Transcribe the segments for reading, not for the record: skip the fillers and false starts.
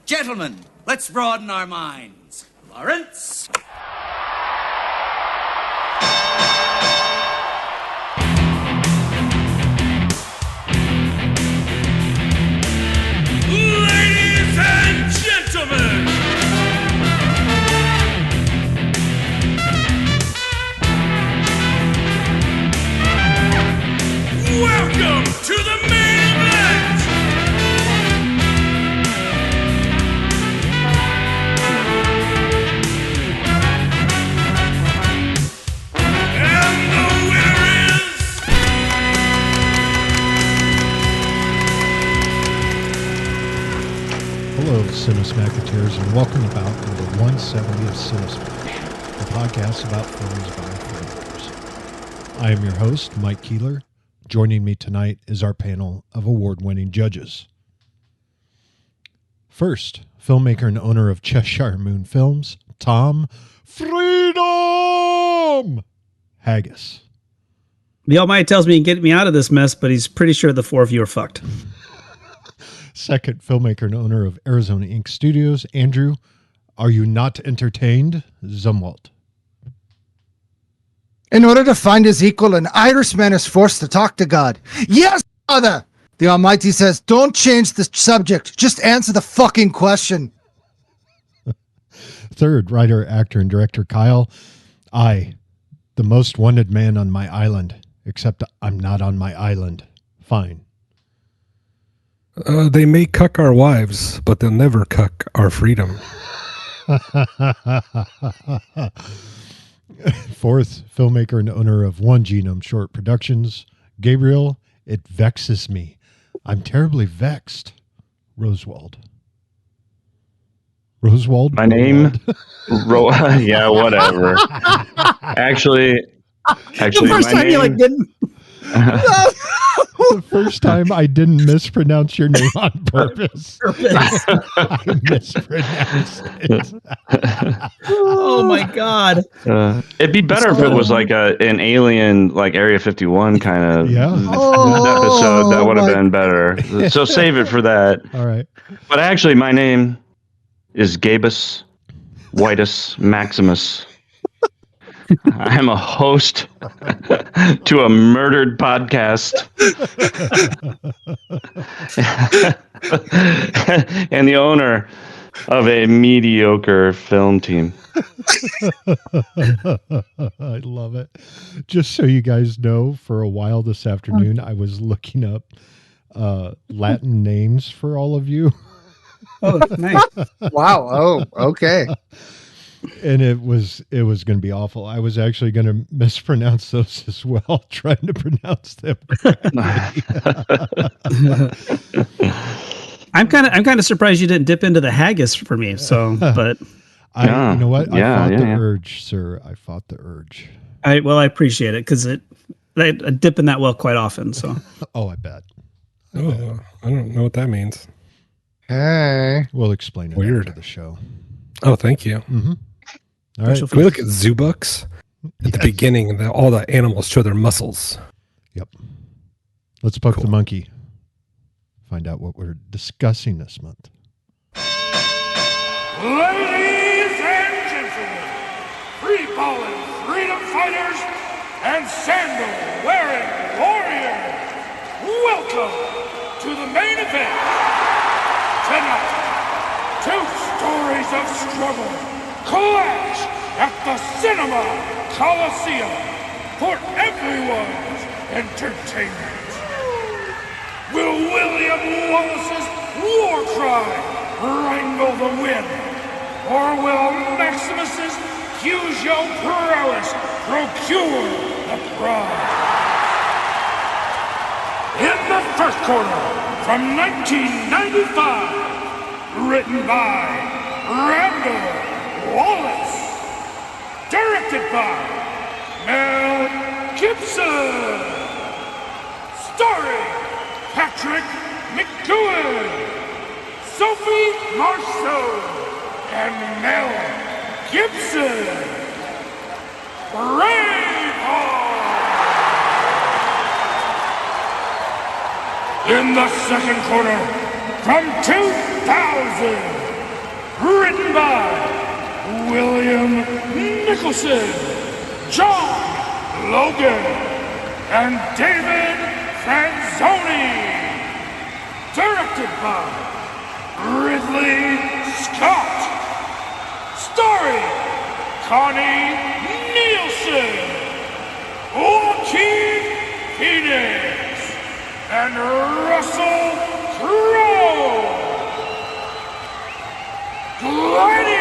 Gentlemen, let's broaden our minds. Lawrence? Ladies and gentlemen, welcome to the main event. And the winner is... Hello, Cinesmacketeers, and welcome to bout number 170 of Cinesmack, the podcast about films by filmmakers. I am your host, Mike Keeler. Joining me tonight is our panel of award-winning judges. First, filmmaker and owner of Cheshire Moon Films, Tom Freedom Haggis. The Almighty tells me he can get me out of this mess, but he's pretty sure the four of you are fucked. Second, filmmaker and owner of Arizona Inc. Studios, Andrew, are you not entertained? Zumwalt. In order to find his equal, an Irishman is forced to talk to God. Yes, Father! The Almighty says, don't change the subject. Just answer the fucking question. Third, writer, actor, and director Kyle. I, the most wanted man on my island, except I'm not on my island. Fine. They may cuck our wives, but they'll never cuck our freedom. Fourth, filmmaker and owner of One Genome Short Productions, Gabriel. It vexes me. I'm terribly vexed. Rosewald. My name? Yeah, whatever. Actually, The first my time name, you didn't. The first time I didn't mispronounce your name on purpose. I mispronounced it. Oh my God. it'd be better if it was like an alien, like Area 51 kind of episode. That would have been better. So save it for that. All right. But actually, my name is Gabus Whitus Maximus. I'm a host to a murdered podcast and the owner of a mediocre film team. I love it. Just so you guys know, for a while this afternoon, I was looking up Latin names for all of you. Oh, nice. Wow. Oh, okay. And it was going to be awful. I was actually going to mispronounce those as well, trying to pronounce them correctly. I'm kind of surprised you didn't dip into the haggis for me. So, but You know what? I fought the urge, sir. I fought the urge. I appreciate it because I dip in that well quite often. So, Oh, I bet. Oh, I don't know what that means. Hey. We'll explain it Weird. after the show. Oh, thank you. Mm-hmm. All right. Can we look at zoo books? At the beginning, all the animals show their muscles. Yep. Let's poke the monkey. Find out what we're discussing this month. Ladies and gentlemen, free-falling freedom fighters and sandal-wearing warriors, welcome to the main event. Tonight, two stories of struggle clash at the Cinema Colosseum for everyone's entertainment. Will William Wallace's war cry wrangle the wind? Or will Maximus's pugio prowess procure the prize? In the first quarter, from 1995, written by William Wallace, directed by Mel Gibson, starring Patrick McGowan, Sophie Marceau, and Mel Gibson. Braveheart! In the second quarter, from 2000, by William Nicholson, John Logan, and David Franzoni. Directed by Ridley Scott. Starring Connie Nielsen, Joaquin Phoenix, and Russell Crowe. Gladiator!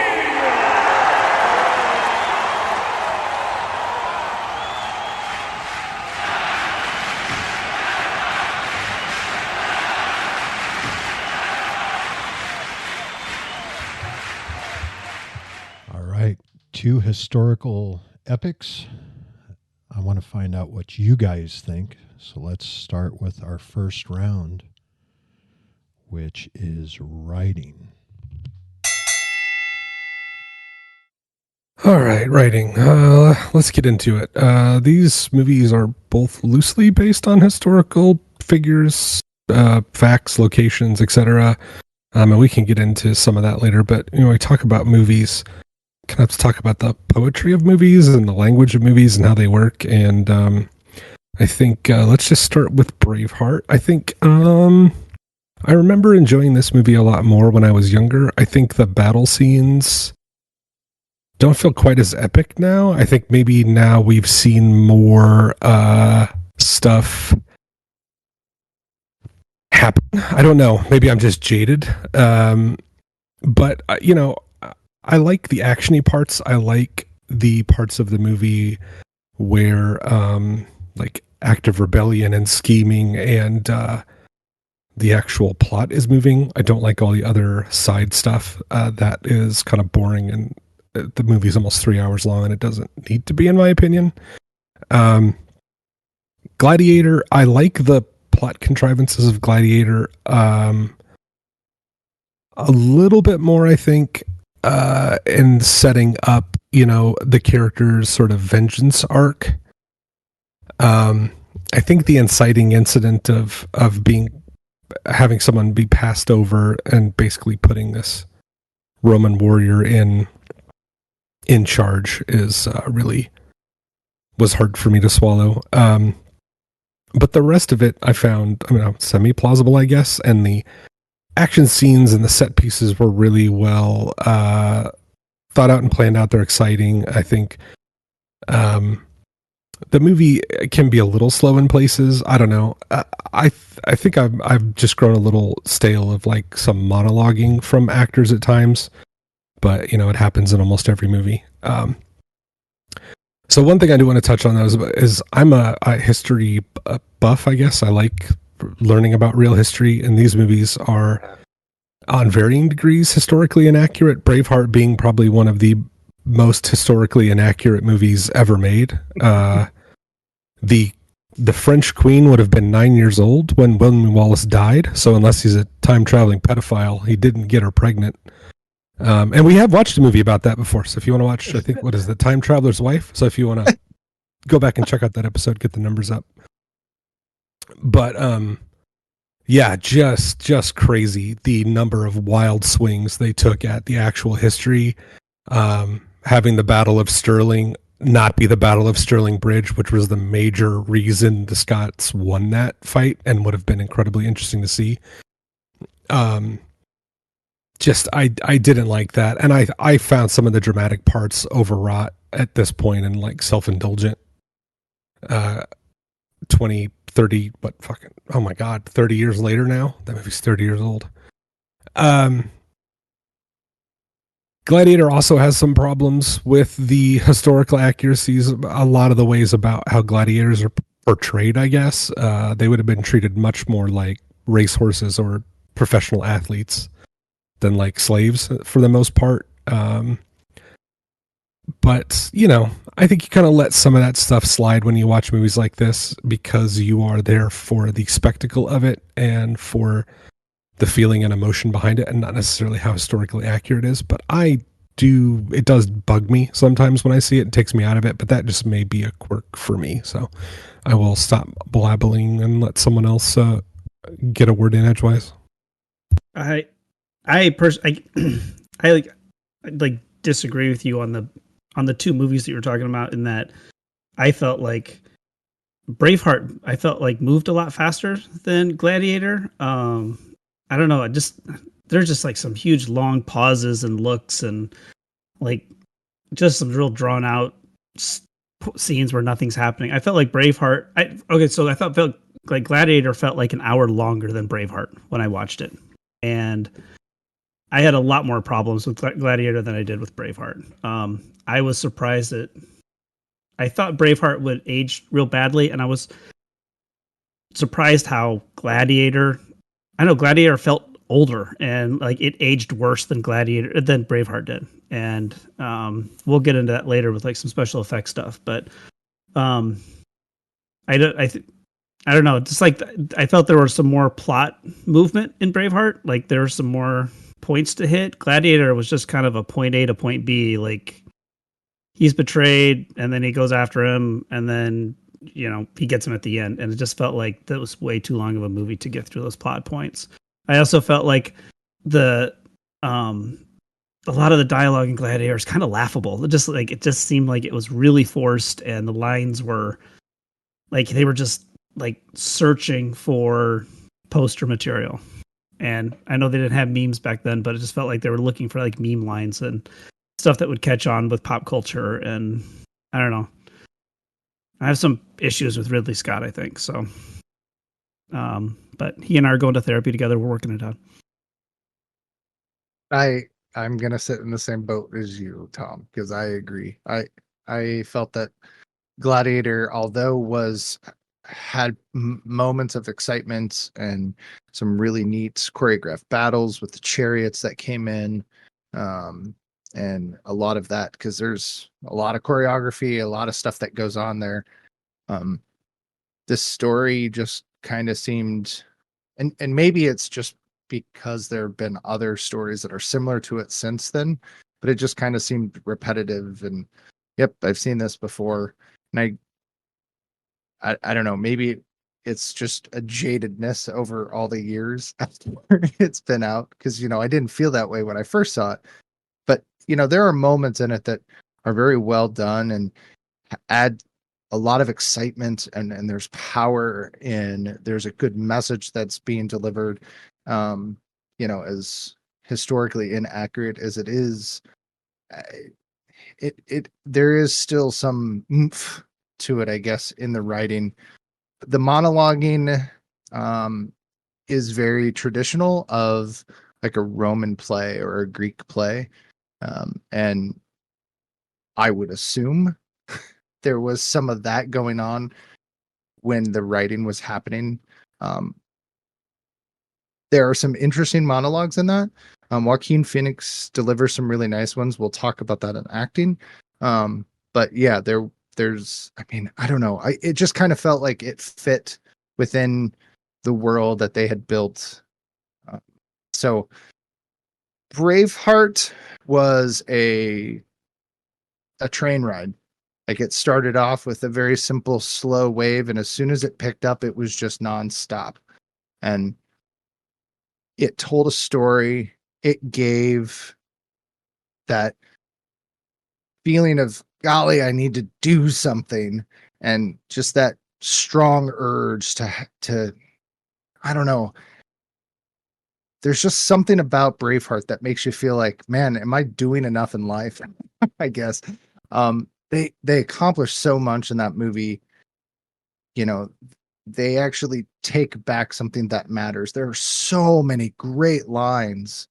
All right, 2 historical epics. I want to find out what you guys think. So let's start with our first round, which is writing. All right, writing. Let's get into it. These movies are both loosely based on historical figures, facts, locations, etc. And we can get into some of that later. But we talk about movies. Kind of talk about the poetry of movies and the language of movies and how they work. And I think let's just start with Braveheart. I think I remember enjoying this movie a lot more when I was younger. I think the battle scenes don't feel quite as epic now. I think maybe now we've seen more stuff happen. I don't know. Maybe I'm just jaded. But I like the actiony parts. I like the parts of the movie where like active rebellion and scheming and the actual plot is moving. I don't like all the other side stuff that is kind of boring, and the movie's almost 3 hours long and it doesn't need to be, in my opinion. Gladiator, I like the plot contrivances of Gladiator a little bit more, I think, in setting up, the character's sort of vengeance arc. I think the inciting incident of having someone be passed over and basically putting this Roman warrior in charge is really was hard for me to swallow. But the rest of it I found, semi-plausible, I guess, and the action scenes and the set pieces were really well thought out and planned out. They're exciting. I think the movie can be a little slow in places. I don't know. I think I've just grown a little stale of like some monologuing from actors at times, but it happens in almost every movie. So one thing I do want to touch on is I'm a history buff, I guess. I like learning about real history, and these movies are on varying degrees historically inaccurate. Braveheart being probably one of the most historically inaccurate movies ever made. The French Queen would have been 9 years old when William Wallace died, so unless he's a time-traveling pedophile, he didn't get her pregnant. And we have watched a movie about that before, so if you want to watch, I think, what is the Time Traveler's Wife? So if you want to go back and check out that episode, get the numbers up. But yeah, just crazy the number of wild swings they took at the actual history. Having the Battle of Stirling not be the Battle of Stirling Bridge, which was the major reason the Scots won that fight and would have been incredibly interesting to see. Just I didn't like that, and I found some of the dramatic parts overwrought at this point and like self-indulgent. 20, 30, what fucking, oh my god, 30 years later now? That movie's 30 years old. Gladiator also has some problems with the historical accuracies. A lot of the ways about how gladiators are portrayed, I guess. They would have been treated much more like racehorses or professional athletes than like slaves for the most part. But, I think you kind of let some of that stuff slide when you watch movies like this because you are there for the spectacle of it and for the feeling and emotion behind it and not necessarily how historically accurate it is. But it does bug me sometimes when I see it. It takes me out of it, but that just may be a quirk for me. So I will stop blabbling and let someone else get a word in edgewise. I like disagree with you on the two movies that you were talking about, in that I felt like Braveheart, I felt like moved a lot faster than Gladiator. I don't know. There's just like some huge long pauses and looks, and like just some real drawn out scenes where nothing's happening. I felt like Braveheart. So I felt like Gladiator felt like an hour longer than Braveheart when I watched it, and I had a lot more problems with Gladiator than I did with Braveheart. I was surprised that I thought Braveheart would age real badly, and I was surprised how Gladiator. I know Gladiator felt older, and like it aged worse than Braveheart did, and we'll get into that later with like some special effects stuff. But I don't know. Just like I felt there was some more plot movement in Braveheart. Like there were some more points to hit. Gladiator was just kind of a point A to point B. Like he's betrayed, and then he goes after him, and then he gets him at the end. And it just felt like that was way too long of a movie to get through those plot points. I also felt like a lot of the dialogue in Gladiator is kind of laughable. It just seemed like it was really forced, and the lines were like they were just like searching for poster material. And I know they didn't have memes back then, but it just felt like they were looking for like meme lines and stuff that would catch on with pop culture. And I don't know. I have some issues with Ridley Scott, I think. So, but he and I are going to therapy together. We're working it out. I'm gonna sit in the same boat as you, Tom, because I agree. I felt that Gladiator, although had moments of excitement and some really neat choreographed battles with the chariots that came in, and a lot of that, because there's a lot of choreography, a lot of stuff that goes on there. This story just kind of seemed, and maybe it's just because there have been other stories that are similar to it since then, but it just kind of seemed repetitive. And yep, I've seen this before, and I don't know, maybe it's just a jadedness over all the years after it's been out, because I didn't feel that way when I first saw it. But there are moments in it that are very well done and add a lot of excitement, and there's power in, there's a good message that's being delivered. As historically inaccurate as it is, there is still some oomph to it, I guess, in the writing. The monologuing is very traditional of like a Roman play or a Greek play. And I would assume there was some of that going on when the writing was happening. There are some interesting monologues in that. Joaquin Phoenix delivers some really nice ones. We'll talk about that in acting. But yeah, there's, I don't know. It just kind of felt like it fit within the world that they had built. So Braveheart was a train ride. Like it started off with a very simple, slow wave, and as soon as it picked up, it was just nonstop. And it told a story. It gave that feeling of, golly, I need to do something, and just that strong urge to I don't know. There's just something about Braveheart that makes you feel like, man, am I doing enough in life? I guess. They accomplished so much in that movie. They actually take back something that matters. There are so many great lines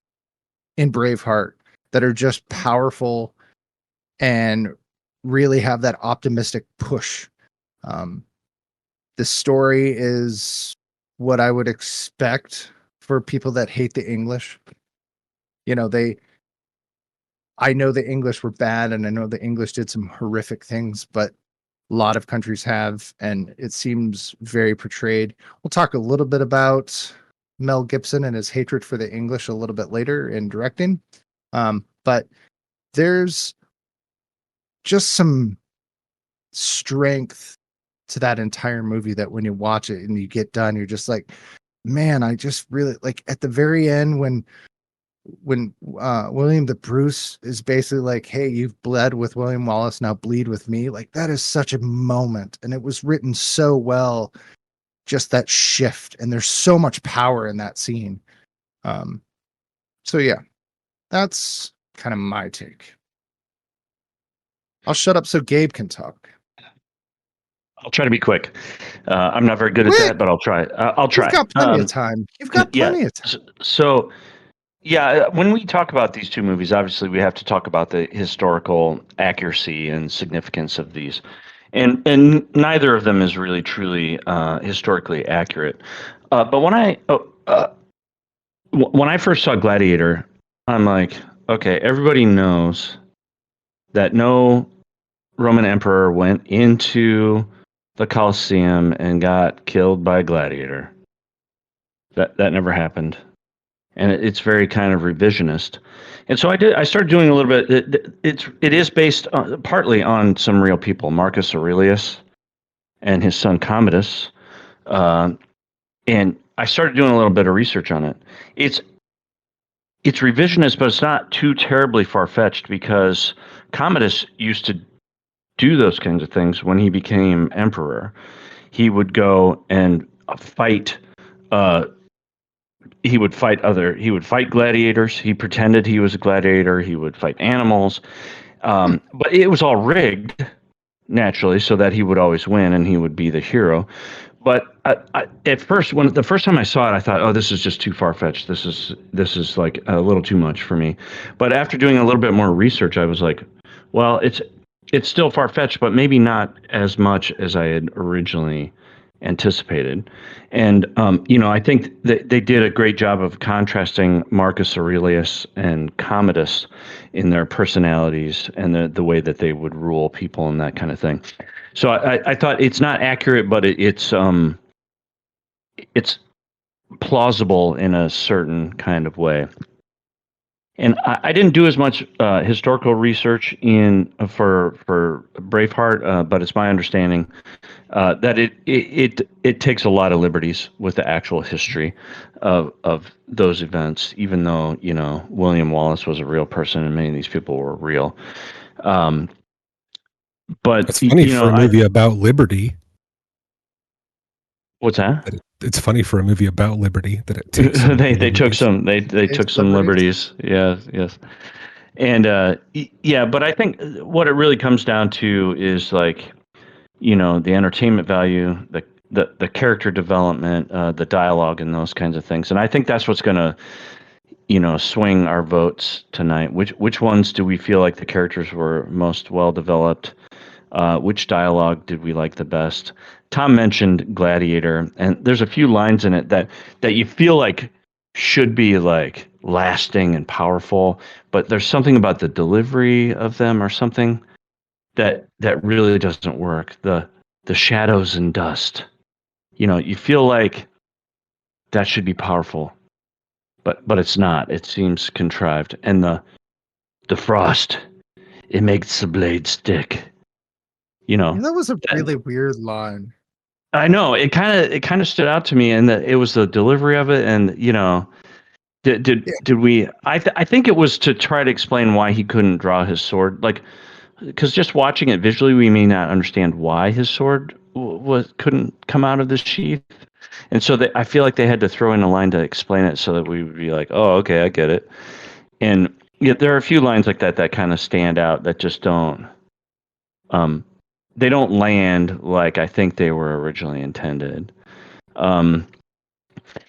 in Braveheart that are just powerful and really have that optimistic push. The story is what I would expect for people that hate the English. I know the English were bad, and I know the English did some horrific things, but a lot of countries have, and it seems very portrayed. We'll talk a little bit about Mel Gibson and his hatred for the English a little bit later in directing. But there's just some strength to that entire movie that when you watch it and you get done, you're just like, man, I just really like at the very end when when William the Bruce is basically like, hey, you've bled with William Wallace, now bleed with me. Like, that is such a moment. And it was written so well, just that shift. And there's so much power in that scene. So yeah, that's kind of my take. I'll shut up so Gabe can talk. I'll try to be quick. I'm not very good at that, but I'll try. I'll try. You've got plenty of time. You've got plenty of time. So, yeah, when we talk about these two movies, obviously we have to talk about the historical accuracy and significance of these, and neither of them is really truly historically accurate. But when I first saw Gladiator, I'm like, okay, everybody knows that no Roman emperor went into the Colosseum and got killed by a gladiator. That never happened, and it's very kind of revisionist. And so I started doing a little bit. It is based partly on some real people, Marcus Aurelius and his son Commodus, and I started doing a little bit of research on it. It's revisionist, but it's not too terribly far-fetched because Commodus used to do those kinds of things when he became emperor. He would go and fight. He would fight gladiators. He pretended he was a gladiator. He would fight animals, but it was all rigged naturally, so that he would always win and he would be the hero. But at first, when the first time I saw it, I thought, "Oh, this is just too far-fetched. This is like a little too much for me." But after doing a little bit more research, I was like, "Well, it's still far-fetched, but maybe not as much as I had originally anticipated." And I think that they did a great job of contrasting Marcus Aurelius and Commodus in their personalities and the way that they would rule people and that kind of thing. So I thought it's not accurate, but it's plausible in a certain kind of way. And I didn't do as much historical research for Braveheart, but it's my understanding that it takes a lot of liberties with the actual history of those events, even though William Wallace was a real person and many of these people were real. But it's funny for a movie about liberty. What's that? It's funny for a movie about liberty that it takes. they took some liberties. Yes. And but I think what it really comes down to is like, the entertainment value, the character development, the dialogue, and those kinds of things. And I think that's what's going to swing our votes tonight. Which ones do we feel like the characters were most well developed? Which dialogue did we like the best? Tom mentioned Gladiator, and there's a few lines in it that you feel like should be like lasting and powerful, but there's something about the delivery of them or something that really doesn't work. The shadows and dust. You feel like that should be powerful, but it's not. It seems contrived. And the frost, it makes the blade stick. That was a really weird line. I know it kind of stood out to me, and that it was the delivery of it, and did we? I think it was to try to explain why he couldn't draw his sword, like, because just watching it visually, we may not understand why his sword couldn't come out of the sheath, and so I feel like they had to throw in a line to explain it so that we would be like, oh, okay, I get it. And yet there are a few lines like that kind of stand out that just don't. They don't land like I think they were originally intended. And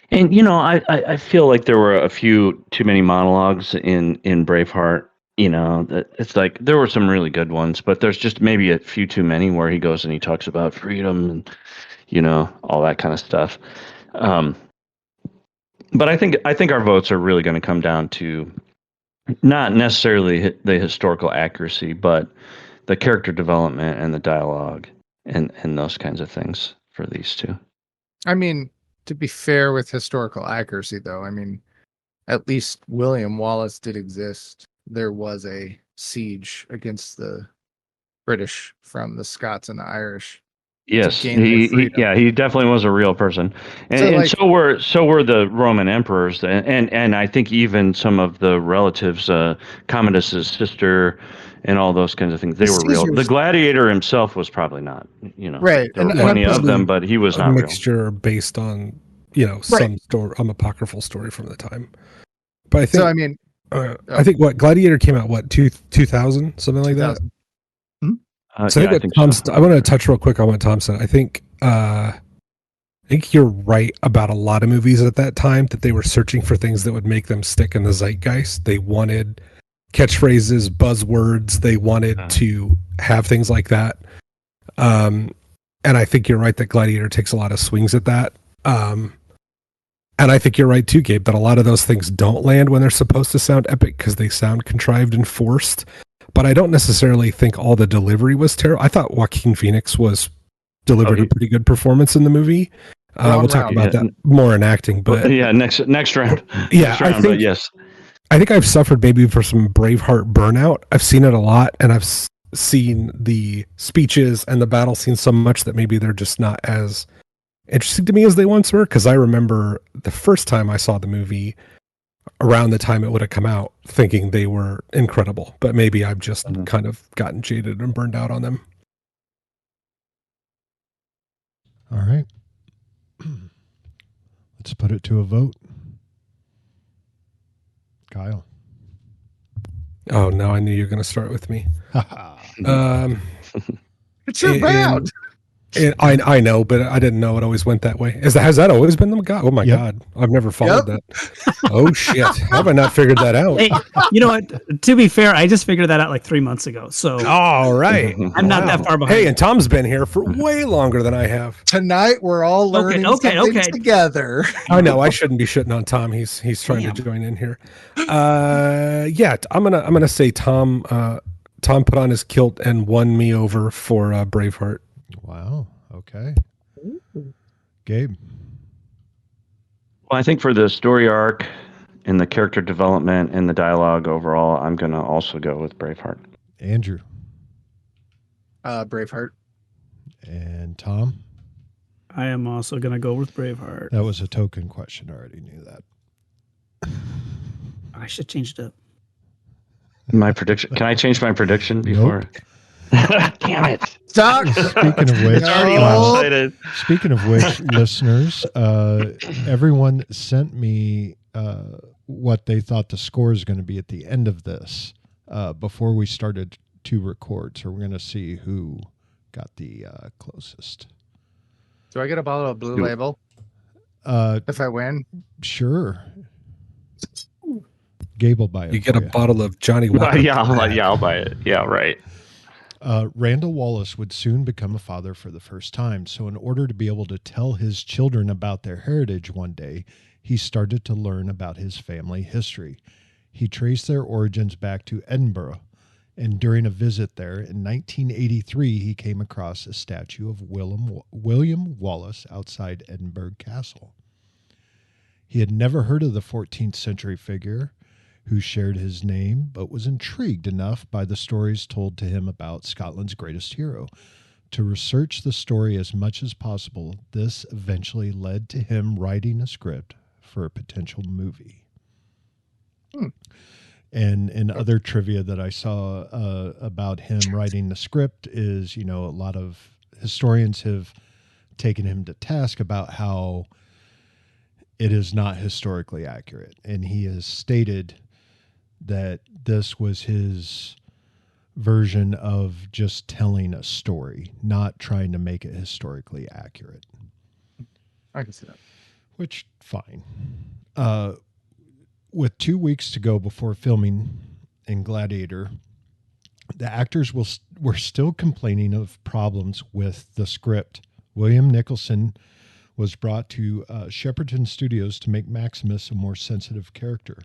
I feel like there were a few too many monologues in Braveheart. It's like there were some really good ones, but there's just maybe a few too many where he goes and he talks about freedom and all that kind of stuff. But I think our votes are really going to come down to not necessarily the historical accuracy, but the character development and the dialogue and those kinds of things for these two. I mean, to be fair with historical accuracy, though, I mean, at least William Wallace did exist. There was a siege against the British from the Scots and the Irish. Yes, gain their freedom. yeah, he definitely was a real person, and so were the Roman emperors, and I think even some of the relatives, Commodus's sister, and all those kinds of things. They were real. The gladiator himself was probably not. Right, There were and plenty of them, but he was a not real. mixture based on some story, apocryphal story from the time. But I think so. I mean, I think what Gladiator came out 2000 something like that. So I think I want to touch real quick on what Tom said. I think you're right about a lot of movies at that time, that they were searching for things that would make them stick in the zeitgeist. They wanted catchphrases, buzzwords. They wanted to have things like that. And I think you're right that Gladiator takes a lot of swings at that. And I think you're right too, Gabe, that a lot of those things don't land when they're supposed to sound epic because they sound contrived and forced. But I don't necessarily think all the delivery was terrible. I thought Joaquin Phoenix delivered a pretty good performance in the movie. We'll talk about that more in acting. But next round. Yeah, next round, I think, yes. I think I've suffered maybe for some Braveheart burnout. I've seen it a lot, and I've seen the speeches and the battle scenes so much that maybe they're just not as interesting to me as they once were. Because I remember the first time I saw the movie, around the time it would have come out, thinking they were incredible, but maybe I've just kind of gotten jaded and burned out on them. All right. Let's put it to a vote. Kyle. Oh no, I knew you were going to start with me. It's your round. I know, but I didn't know it always went that way. Has that always been the God? Oh my God, I've never followed that. Oh shit, how have I not figured that out? Hey, you know what? To be fair, I just figured that out like 3 months ago. So all right, I'm not that far behind. Hey, and Tom's been here for way longer than I have. Tonight we're all learning something together. I know I shouldn't be shitting on Tom. He's trying to join in here. Yeah, I'm gonna say Tom. Tom put on his kilt and won me over for Braveheart. Wow. Okay. Gabe. Well, I think for the story arc and the character development and the dialogue overall, I'm going to also go with Braveheart. Andrew. Braveheart. And Tom. I am also going to go with Braveheart. That was a token question. I already knew that. I should change it up. My prediction. Can I change my prediction before? Nope. Damn it. Stop. Speaking of which, listeners, everyone sent me what they thought the score is going to be at the end of this before we started to record. So we're going to see who got the closest. Do I get a bottle of Blue Label if I win? Sure. Gabe will buy it. You get a bottle of Johnny Walker. Yeah, I'll buy it. Yeah, right. Randall Wallace would soon become a father for the first time. So in order to be able to tell his children about their heritage one day, he started to learn about his family history. He traced their origins back to Edinburgh. And during a visit there in 1983, he came across a statue of William Wallace outside Edinburgh Castle. He had never heard of the 14th century figure who shared his name, but was intrigued enough by the stories told to him about Scotland's greatest hero to research the story as much as possible. This eventually led to him writing a script for a potential movie. And in other trivia that I saw about him writing the script is, a lot of historians have taken him to task about how it is not historically accurate. And he has stated that this was his version of just telling a story, not trying to make it historically accurate. I can see that. Which, fine. With 2 weeks to go before filming in Gladiator, the actors were still complaining of problems with the script. William Nicholson was brought to Shepperton Studios to make Maximus a more sensitive character.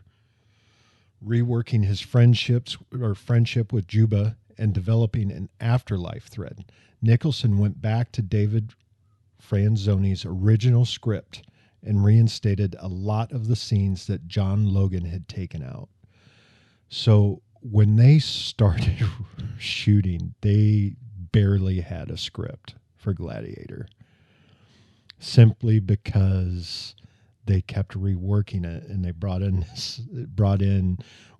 Reworking his friendship with Juba and developing an afterlife thread, Nicholson went back to David Franzoni's original script and reinstated a lot of the scenes that John Logan had taken out. So when they started shooting, they barely had a script for Gladiator, simply because they kept reworking it, and they brought in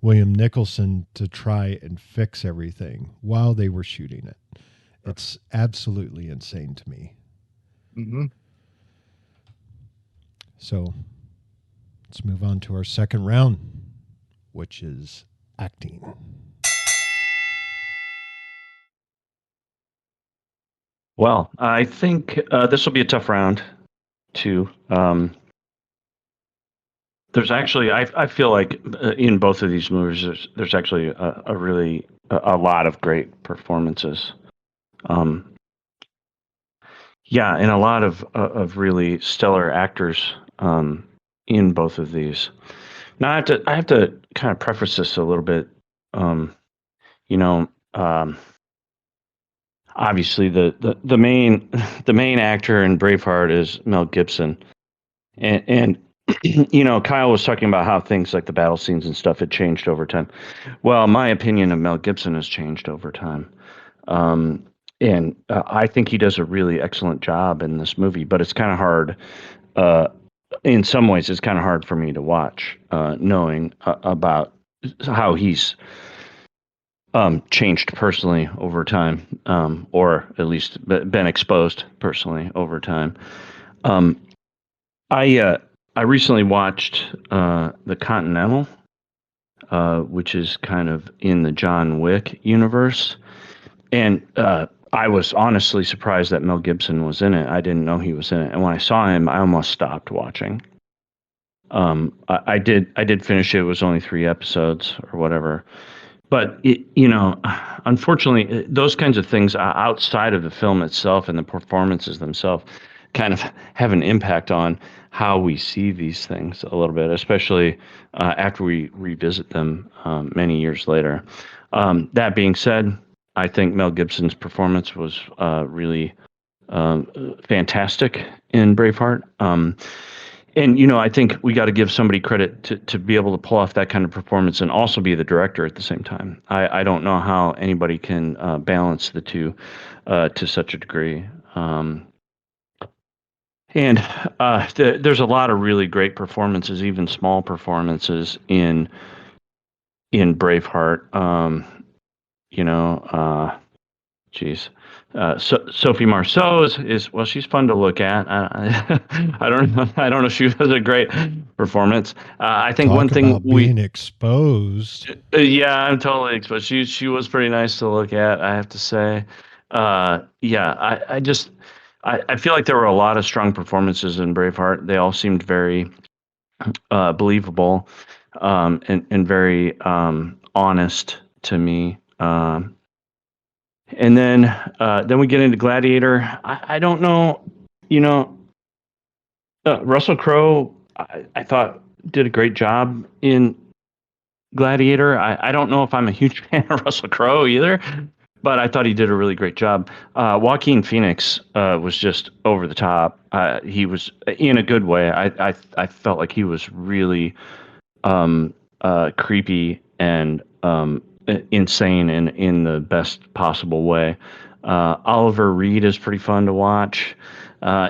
William Nicholson to try and fix everything while they were shooting it. It's absolutely insane to me. Mm-hmm. So let's move on to our second round, which is acting. Well, I think this will be a tough round, too. There's actually, I feel like in both of these movies, there's actually a lot of great performances. Yeah, and a lot of really stellar actors in both of these. Now I have to kind of preface this a little bit. You know, obviously the main actor in Braveheart is Mel Gibson, and you know, Kyle was talking about how things like the battle scenes and stuff had changed over time. Well, my opinion of Mel Gibson has changed over time. And I think he does a really excellent job in this movie, but it's kind of hard. In some ways, it's kind of hard for me to watch, knowing about how he's changed personally over time, or at least been exposed personally over time. I recently watched The Continental, which is kind of in the John Wick universe, and I was honestly surprised that Mel Gibson was in it. I didn't know he was in it, and when I saw him, I almost stopped watching. I did finish it. It was only 3 episodes or whatever, but unfortunately, those kinds of things outside of the film itself and the performances themselves kind of have an impact on how we see these things a little bit, especially after we revisit them many years later. That being said, I think Mel Gibson's performance was really fantastic in Braveheart. And, I think we got to give somebody credit to be able to pull off that kind of performance and also be the director at the same time. I don't know how anybody can balance the two to such a degree. And there's a lot of really great performances, even small performances in Braveheart. Sophie Marceau is she's fun to look at. I don't know if she has a great performance. I think Talk one thing about being exposed. Yeah, I'm totally exposed. She was pretty nice to look at, I have to say. I feel like there were a lot of strong performances in Braveheart. They all seemed very believable and very honest to me. And then we get into Gladiator. I don't know, Russell Crowe, I thought did a great job in Gladiator. I don't know if I'm a huge fan of Russell Crowe either, but I thought he did a really great job. Joaquin Phoenix was just over the top. He was in a good way. I felt like he was really creepy and insane in the best possible way. Oliver Reed is pretty fun to watch.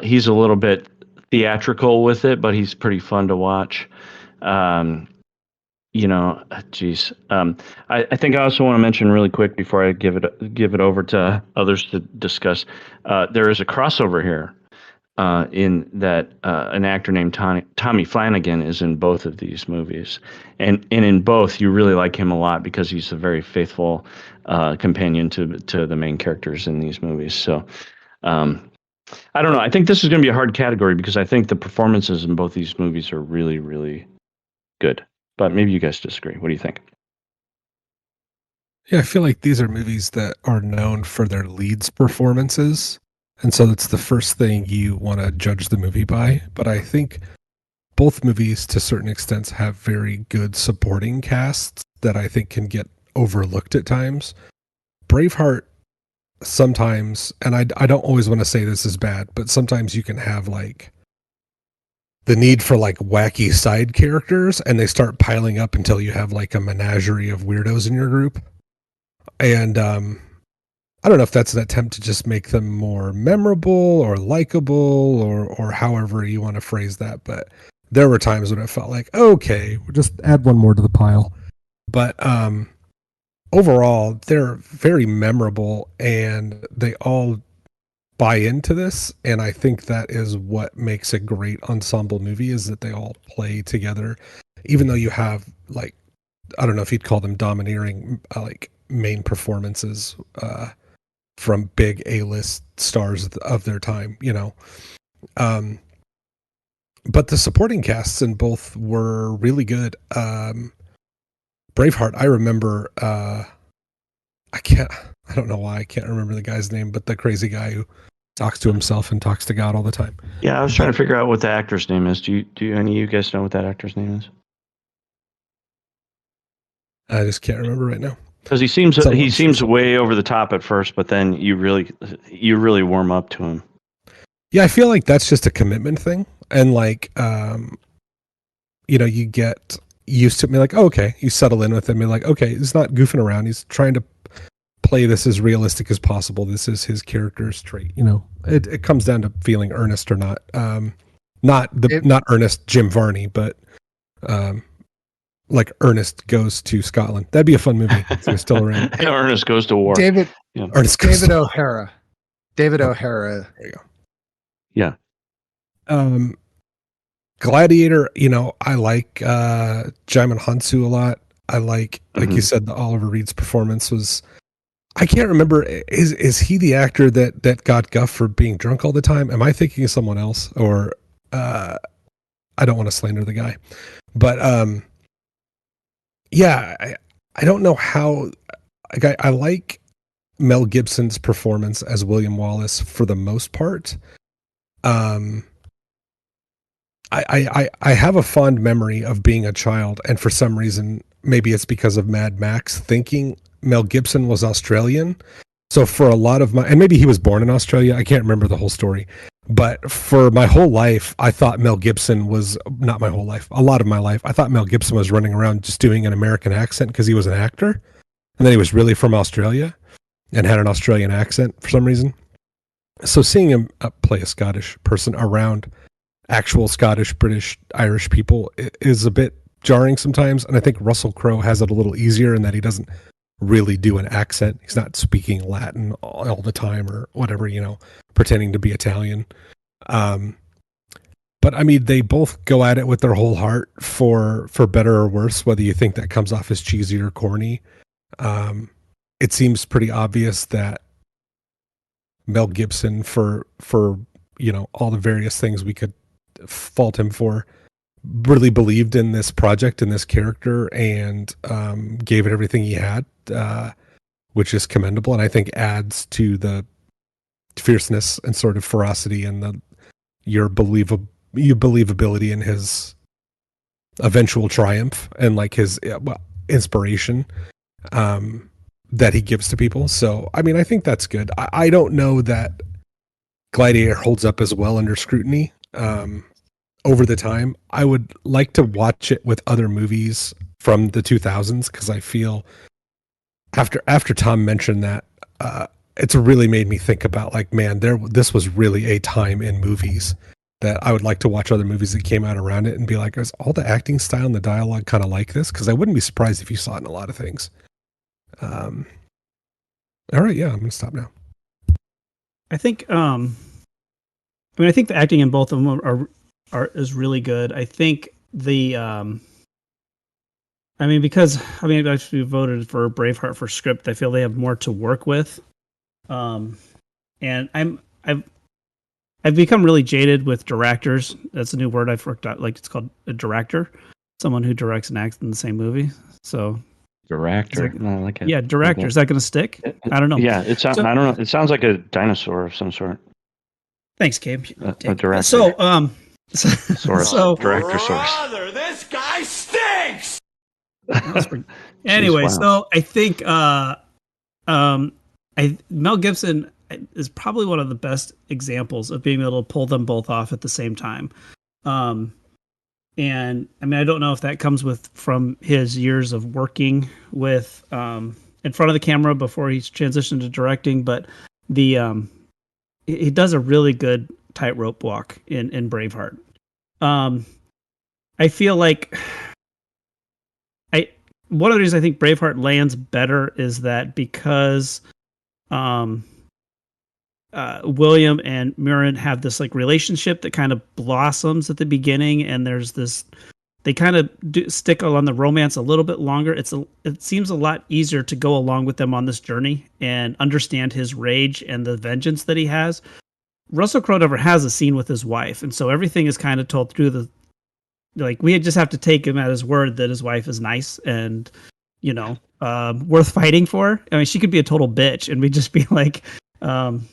He's a little bit theatrical with it, but he's pretty fun to watch. I think I also want to mention really quick before I give it over to others to discuss. There is a crossover here in that an actor named Tommy Flanagan is in both of these movies, and in both you really like him a lot because he's a very faithful companion to the main characters in these movies. So I don't know. I think this is going to be a hard category because I think the performances in both these movies are really, really good. But maybe you guys disagree. What do you think? Yeah, I feel like these are movies that are known for their leads' performances. And so that's the first thing you want to judge the movie by. But I think both movies, to certain extents, have very good supporting casts that I think can get overlooked at times. Braveheart, sometimes, and I don't always want to say this is bad, but sometimes you can have like the need for like wacky side characters and they start piling up until you have like a menagerie of weirdos in your group. And I don't know if that's an attempt to just make them more memorable or likable or however you want to phrase that, but there were times when it felt like, okay, we'll just add one more to the pile. But overall, they're very memorable and they all buy into this. And I think that is what makes a great ensemble movie, is that they all play together, even though you have, like, I don't know if you'd call them domineering, like main performances, from big A-list stars of their time, you know. But the supporting casts in both were really good. Braveheart, I remember, I don't know why I can't remember the guy's name, but the crazy guy who talks to himself and talks to God all the time. Yeah, I was trying to figure out what the actor's name is. Do any of you guys know what that actor's name is? I just can't remember right now. Because he seems way over the top at first, but then you really warm up to him. Yeah, I feel like that's just a commitment thing, and like, you know, you get used to it. Like, oh, okay, you settle in with him. You're like, okay, he's not goofing around. He's trying to play this as realistic as possible. This is his character's trait. You know, it comes down to feeling earnest or not. Not earnest Jim Varney, but like Ernest Goes to Scotland. That'd be a fun movie if they're still around. Ernest Goes to War. David O'Hara. David O'Hara. There you go. Yeah. Gladiator, you know, I like Jaimin Hansu a lot. I like you said, the Oliver Reed's performance was, I can't remember, is he the actor that got guff for being drunk all the time? Am I thinking of someone else? Or I don't want to slander the guy. But yeah, I don't know how, I like Mel Gibson's performance as William Wallace for the most part. I have a fond memory of being a child, and for some reason, maybe it's because of Mad Max, thinking Mel Gibson was Australian. So for a lot of and maybe he was born in Australia. I can't remember the whole story, but for my whole life, I thought Mel Gibson was, not my whole life, a lot of my life, I thought Mel Gibson was running around just doing an American accent because he was an actor, and then he was really from Australia and had an Australian accent for some reason. So seeing him play a Scottish person around actual Scottish, British, Irish people is a bit jarring sometimes. And I think Russell Crowe has it a little easier in that he doesn't really do an accent. He's not speaking Latin all the time or whatever, you know, pretending to be Italian. But I mean, they both go at it with their whole heart for better or worse, whether you think that comes off as cheesy or corny. It seems pretty obvious that Mel Gibson, for you know, all the various things we could fault him for, really believed in this project and this character, and gave it everything he had, which is commendable, and I think adds to the fierceness and sort of ferocity and your believability in his eventual triumph and like his inspiration that he gives to people. So, I mean, I think that's good. I don't know that Gladiator holds up as well under scrutiny over the time. I would like to watch it with other movies from the 2000s, because I feel after Tom mentioned that, it's really made me think about, like, man, this was really a time in movies that I would like to watch other movies that came out around it and be like, is all the acting style and the dialogue kind of like this? Because I wouldn't be surprised if you saw it in a lot of things. All right, yeah, I'm gonna stop now. I think I think the acting in both of them is really good. I think because I actually voted for Braveheart for script. I feel they have more to work with. And I've become really jaded with directors. That's a new word I've worked out. Like, it's called a director, someone who directs and acts in the same movie. So director, no, I like it. Yeah, director. Okay. Is that going to stick? I don't know. Yeah, I don't know. It sounds like a dinosaur of some sort. Thanks, Gabe. A director. So, director source. Brother, this guy stinks. Anyway, Jeez, wow. so I think Mel Gibson is probably one of the best examples of being able to pull them both off at the same time. And I mean, I don't know if that comes from his years of working with in front of the camera before he's transitioned to directing, but the he does a really good tightrope walk in Braveheart. I feel like one of the reasons I think Braveheart lands better is that because William and Mirren have this like relationship that kind of blossoms at the beginning, and there's this they kind of stick on the romance a little bit longer. It seems a lot easier to go along with them on this journey and understand his rage and the vengeance that he has. Russell Crowe never has a scene with his wife, and so everything is kind of told through the like we just have to take him at his word that his wife is nice and worth fighting for. I mean, she could be a total bitch, and we'd just be like, and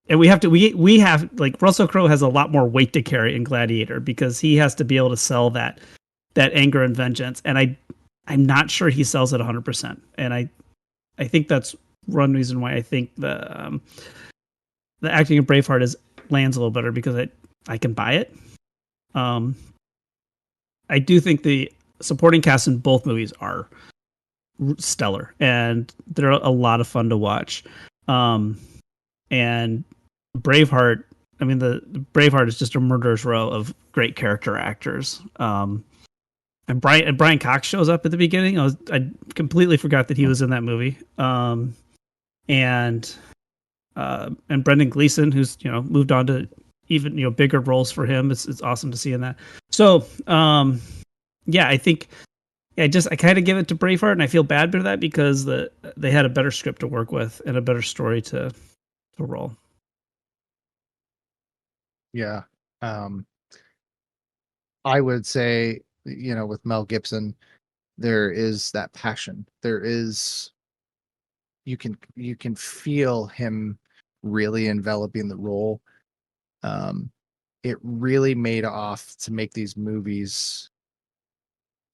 we have like Russell Crowe has a lot more weight to carry in Gladiator because he has to be able to sell that anger and vengeance, and I'm not sure he sells it 100%, and I think that's one reason why I think the acting of Braveheart lands a little better because I can buy it. I do think the supporting cast in both movies are stellar, and they're a lot of fun to watch. And Braveheart, I mean, the Braveheart is just a murderer's row of great character actors. And Brian Cox shows up at the beginning. I completely forgot that he was in that movie. And Brendan Gleeson, who's moved on to even bigger roles for him. It's awesome to see in that. So I think I kind of give it to Braveheart, and I feel bad for that because they had a better script to work with and a better story to roll. Yeah. I would say, with Mel Gibson, there is that passion. There is, you can feel him really enveloping the role. It really made off to make these movies.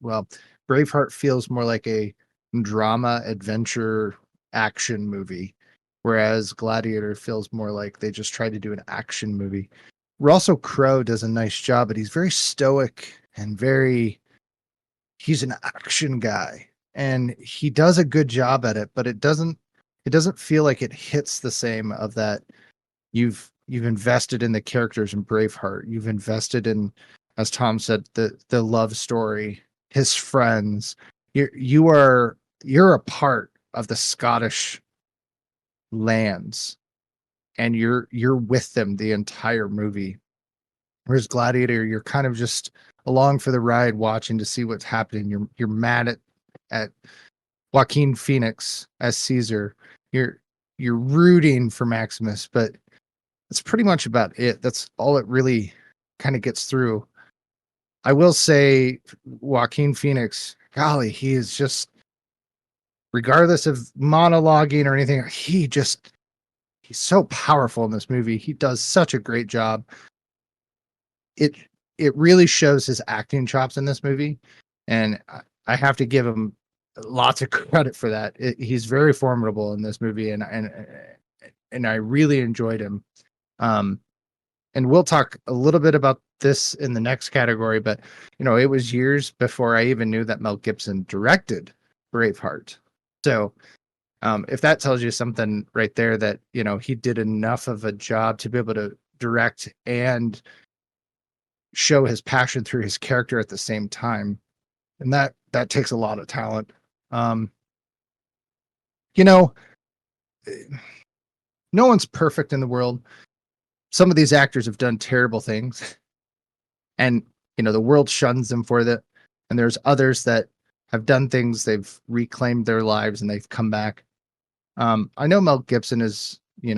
Well, Braveheart feels more like a drama, adventure, action movie, whereas Gladiator feels more like they just tried to do an action movie. Russell Crowe does a nice job, but he's very stoic and he's an action guy, and he does a good job at it, but it doesn't feel like it hits the same of that. You've invested in the characters in Braveheart. You've invested in, as Tom said, the love story, his friends. You're a part of the Scottish lands, and you're with them the entire movie. Whereas Gladiator, you're kind of just along for the ride, watching to see what's happening. You're mad at Joaquin Phoenix as Caesar. You're rooting for Maximus, but that's pretty much about it. That's all it really kind of gets through. I will say Joaquin Phoenix, golly, he is just, regardless of monologuing or anything, he's so powerful in this movie. He does such a great job. It really shows his acting chops in this movie, and I have to give him lots of credit for that. He's very formidable in this movie, and I really enjoyed him. And we'll talk a little bit about this in the next category, but it was years before I even knew that Mel Gibson directed Braveheart. So if that tells you something right there, that he did enough of a job to be able to direct and show his passion through his character at the same time, and that takes a lot of talent. No one's perfect in the world. Some of these actors have done terrible things, and the world shuns them for that. And there's others that have done things, they've reclaimed their lives, and they've come back. I know Mel Gibson is, he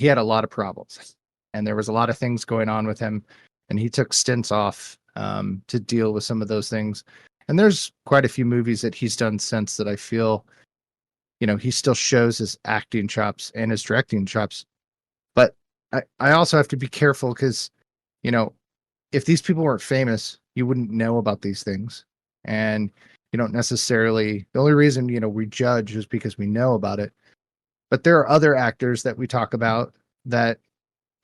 had a lot of problems, and there was a lot of things going on with him, and he took stints off to deal with some of those things. And there's quite a few movies that he's done since that I feel, he still shows his acting chops and his directing chops. But I also have to be careful because, if these people weren't famous, you wouldn't know about these things. And you don't necessarily, the only reason, we judge is because we know about it. But there are other actors that we talk about that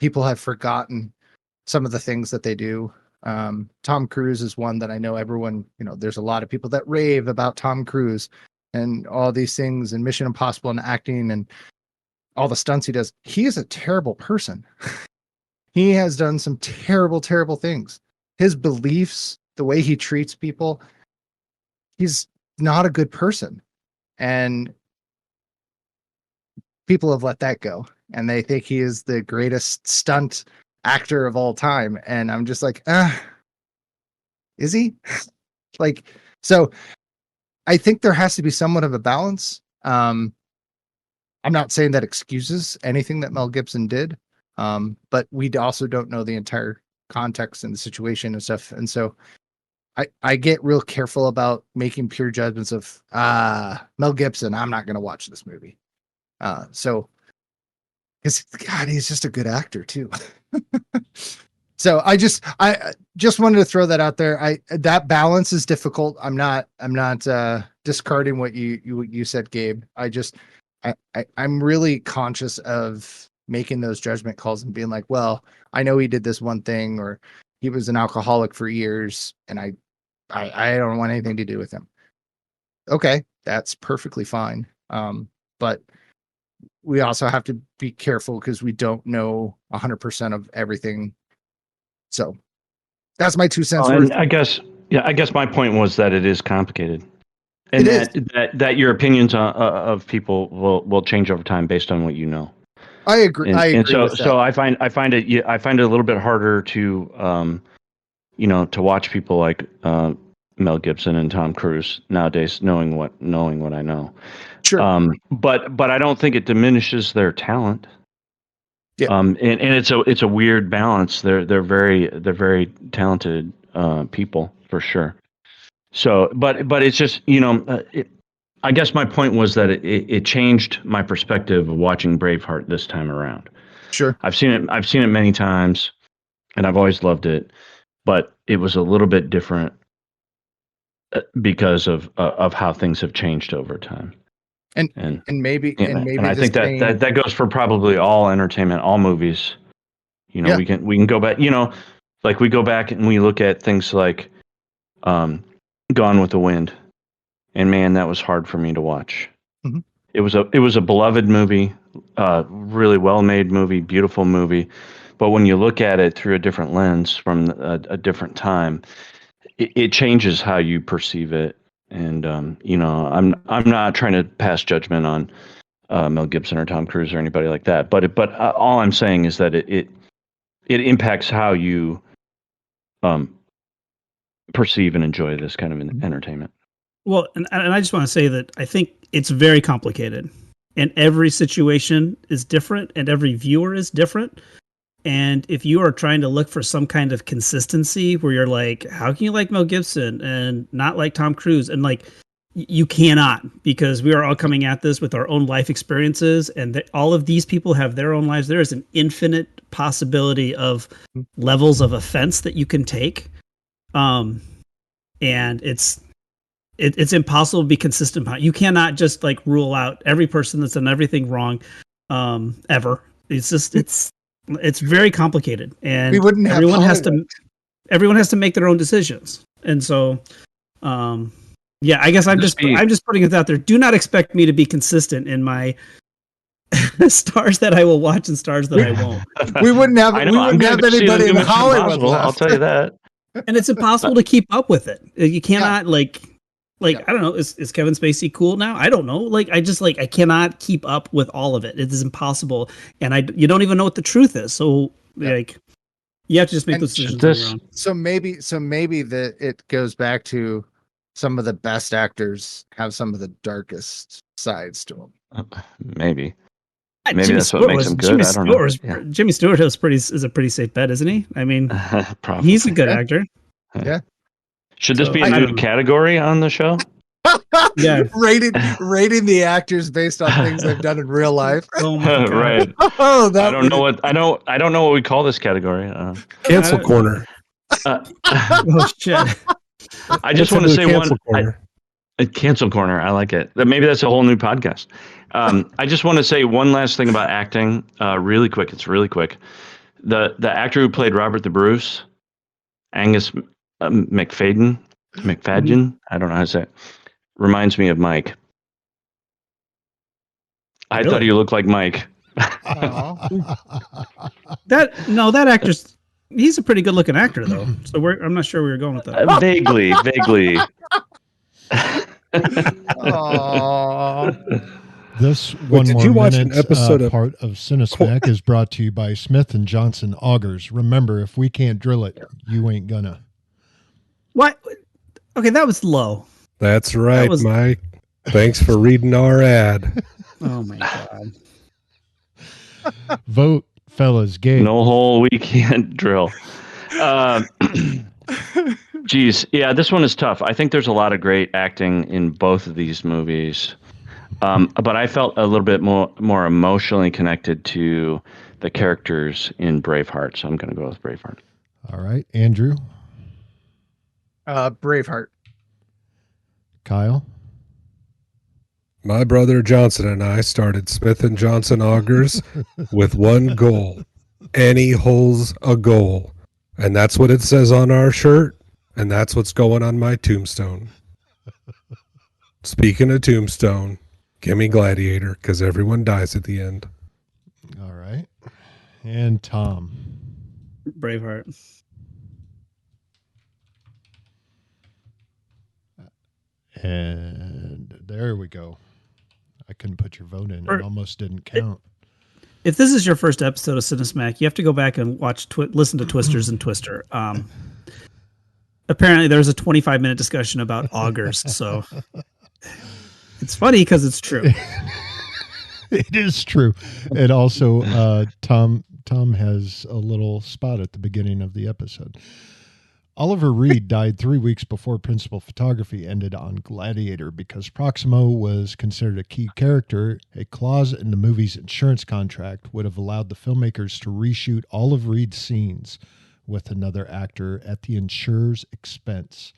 people have forgotten some of the things that they do. Tom Cruise is one that I know everyone, there's a lot of people that rave about Tom Cruise and all these things and Mission Impossible and acting and all the stunts he does. He is a terrible person. He has done some terrible, terrible things. His beliefs, the way he treats people, he's not a good person. And people have let that go. And they think he is the greatest stunt actor of all time. And I'm just like, is he? So I think there has to be somewhat of a balance. I'm not saying that excuses anything that Mel Gibson did. But we also don't know the entire context and the situation and stuff. And so I get real careful about making pure judgments of Mel Gibson. I'm not going to watch this movie. So God, he's just a good actor too. So I just wanted to throw that out there. That balance is difficult. I'm not discarding what you said, Gabe. I'm really conscious of making those judgment calls and being like, well, I know he did this one thing, or he was an alcoholic for years, and I don't want anything to do with him. Okay, that's perfectly fine. But we also have to be careful because we don't know 100% of everything. So that's my 2 cents. And I guess my point was that it is complicated, and that your opinions of people will change over time based on what you know. I agree. And so I find it a little bit harder to to watch people like Mel Gibson and Tom Cruise nowadays, knowing what I know. Sure. But I don't think it diminishes their talent. Yeah. And it's a weird balance. They're very talented people for sure. So, but it's just I guess my point was that it changed my perspective of watching Braveheart this time around. Sure. I've seen it many times, and I've always loved it, but it was a little bit different because of how things have changed over time. And maybe I think that goes for probably all entertainment, all movies. We can go back. Like we go back and we look at things like Gone with the Wind. And man, that was hard for me to watch. Mm-hmm. It was a beloved movie, really well-made movie, beautiful movie. But when you look at it through a different lens from a different time, it changes how you perceive it. And I'm not trying to pass judgment on Mel Gibson or Tom Cruise or anybody like that. But all I'm saying is that it impacts how you perceive and enjoy this kind of entertainment. Well, and I just want to say that I think it's very complicated, and every situation is different, and every viewer is different. And if you are trying to look for some kind of consistency where you're like, how can you like Mel Gibson and not like Tom Cruise? And like, you cannot, because we are all coming at this with our own life experiences, and all of these people have their own lives. There is an infinite possibility of levels of offense that you can take. And it's impossible to be consistent about it. You cannot just like rule out every person that's done everything wrong ever. It's just it's very complicated, and everyone has to make their own decisions. And so I guess I'm just putting it out there. Do not expect me to be consistent in my stars that I will watch and stars that I won't. We wouldn't have anybody in Hollywood left. I'll tell you that. And it's impossible to keep up with it. You cannot I don't know. Is Kevin Spacey cool now? I don't know. I cannot keep up with all of it. It is impossible, and you don't even know what the truth is. So you have to just make those decisions on your own. So maybe that it goes back to some of the best actors have some of the darkest sides to them. Maybe that's what makes him good. I don't know. Jimmy Stewart is a pretty safe bet, isn't he? I mean, he's a good actor. Yeah. Should this be a new category on the show? Yeah, rating the actors based on things they've done in real life. Oh my God. Right. I don't know what we call this category. Cancel corner. Oh shit! I just want to say cancel corner. I like it. Maybe that's a whole new podcast. I just want to say one last thing about acting, really quick. It's really quick. The actor who played Robert the Bruce, Angus McFadden. I don't know how to say it. Reminds me of Mike. I Really? thought he looked like Mike. That actor's he's a pretty good looking actor though. So I'm not sure where you're going with that. Vaguely. This Wait, one did more you watch an minute episode of- part of Cinesmack is brought to you by Smith & Johnson Augers. Remember, if we can't drill it, you ain't gonna. What? Okay, that was low. That's right, was- Mike. Thanks for reading our ad. Oh my god. Vote, fellas. Gabe. No hole we can't drill. Geez, yeah, this one is tough. I think there's a lot of great acting in both of these movies, but I felt a little bit more emotionally connected to the characters in Braveheart, so I'm going to go with Braveheart. All right, Andrew. Braveheart. Kyle. My brother Johnson and I started Smith & Johnson Augers with one goal. Any hole's a goal. And that's what it says on our shirt. And that's what's going on my tombstone. Speaking of tombstone, give me Gladiator, because everyone dies at the end. All right. And Tom. Braveheart. And there we go. I couldn't put your vote in. It almost didn't count. If this is your first episode of Cinesmack, you have to go back and listen to Twisters and Twister. Apparently, there's a 25-minute discussion about augers, so it's funny because it's true. It is true. And also, Tom has a little spot at the beginning of the episode. Oliver Reed died 3 weeks before principal photography ended on Gladiator because Proximo was considered a key character. A clause in the movie's insurance contract would have allowed the filmmakers to reshoot all of Reed's scenes with another actor at the insurer's expense,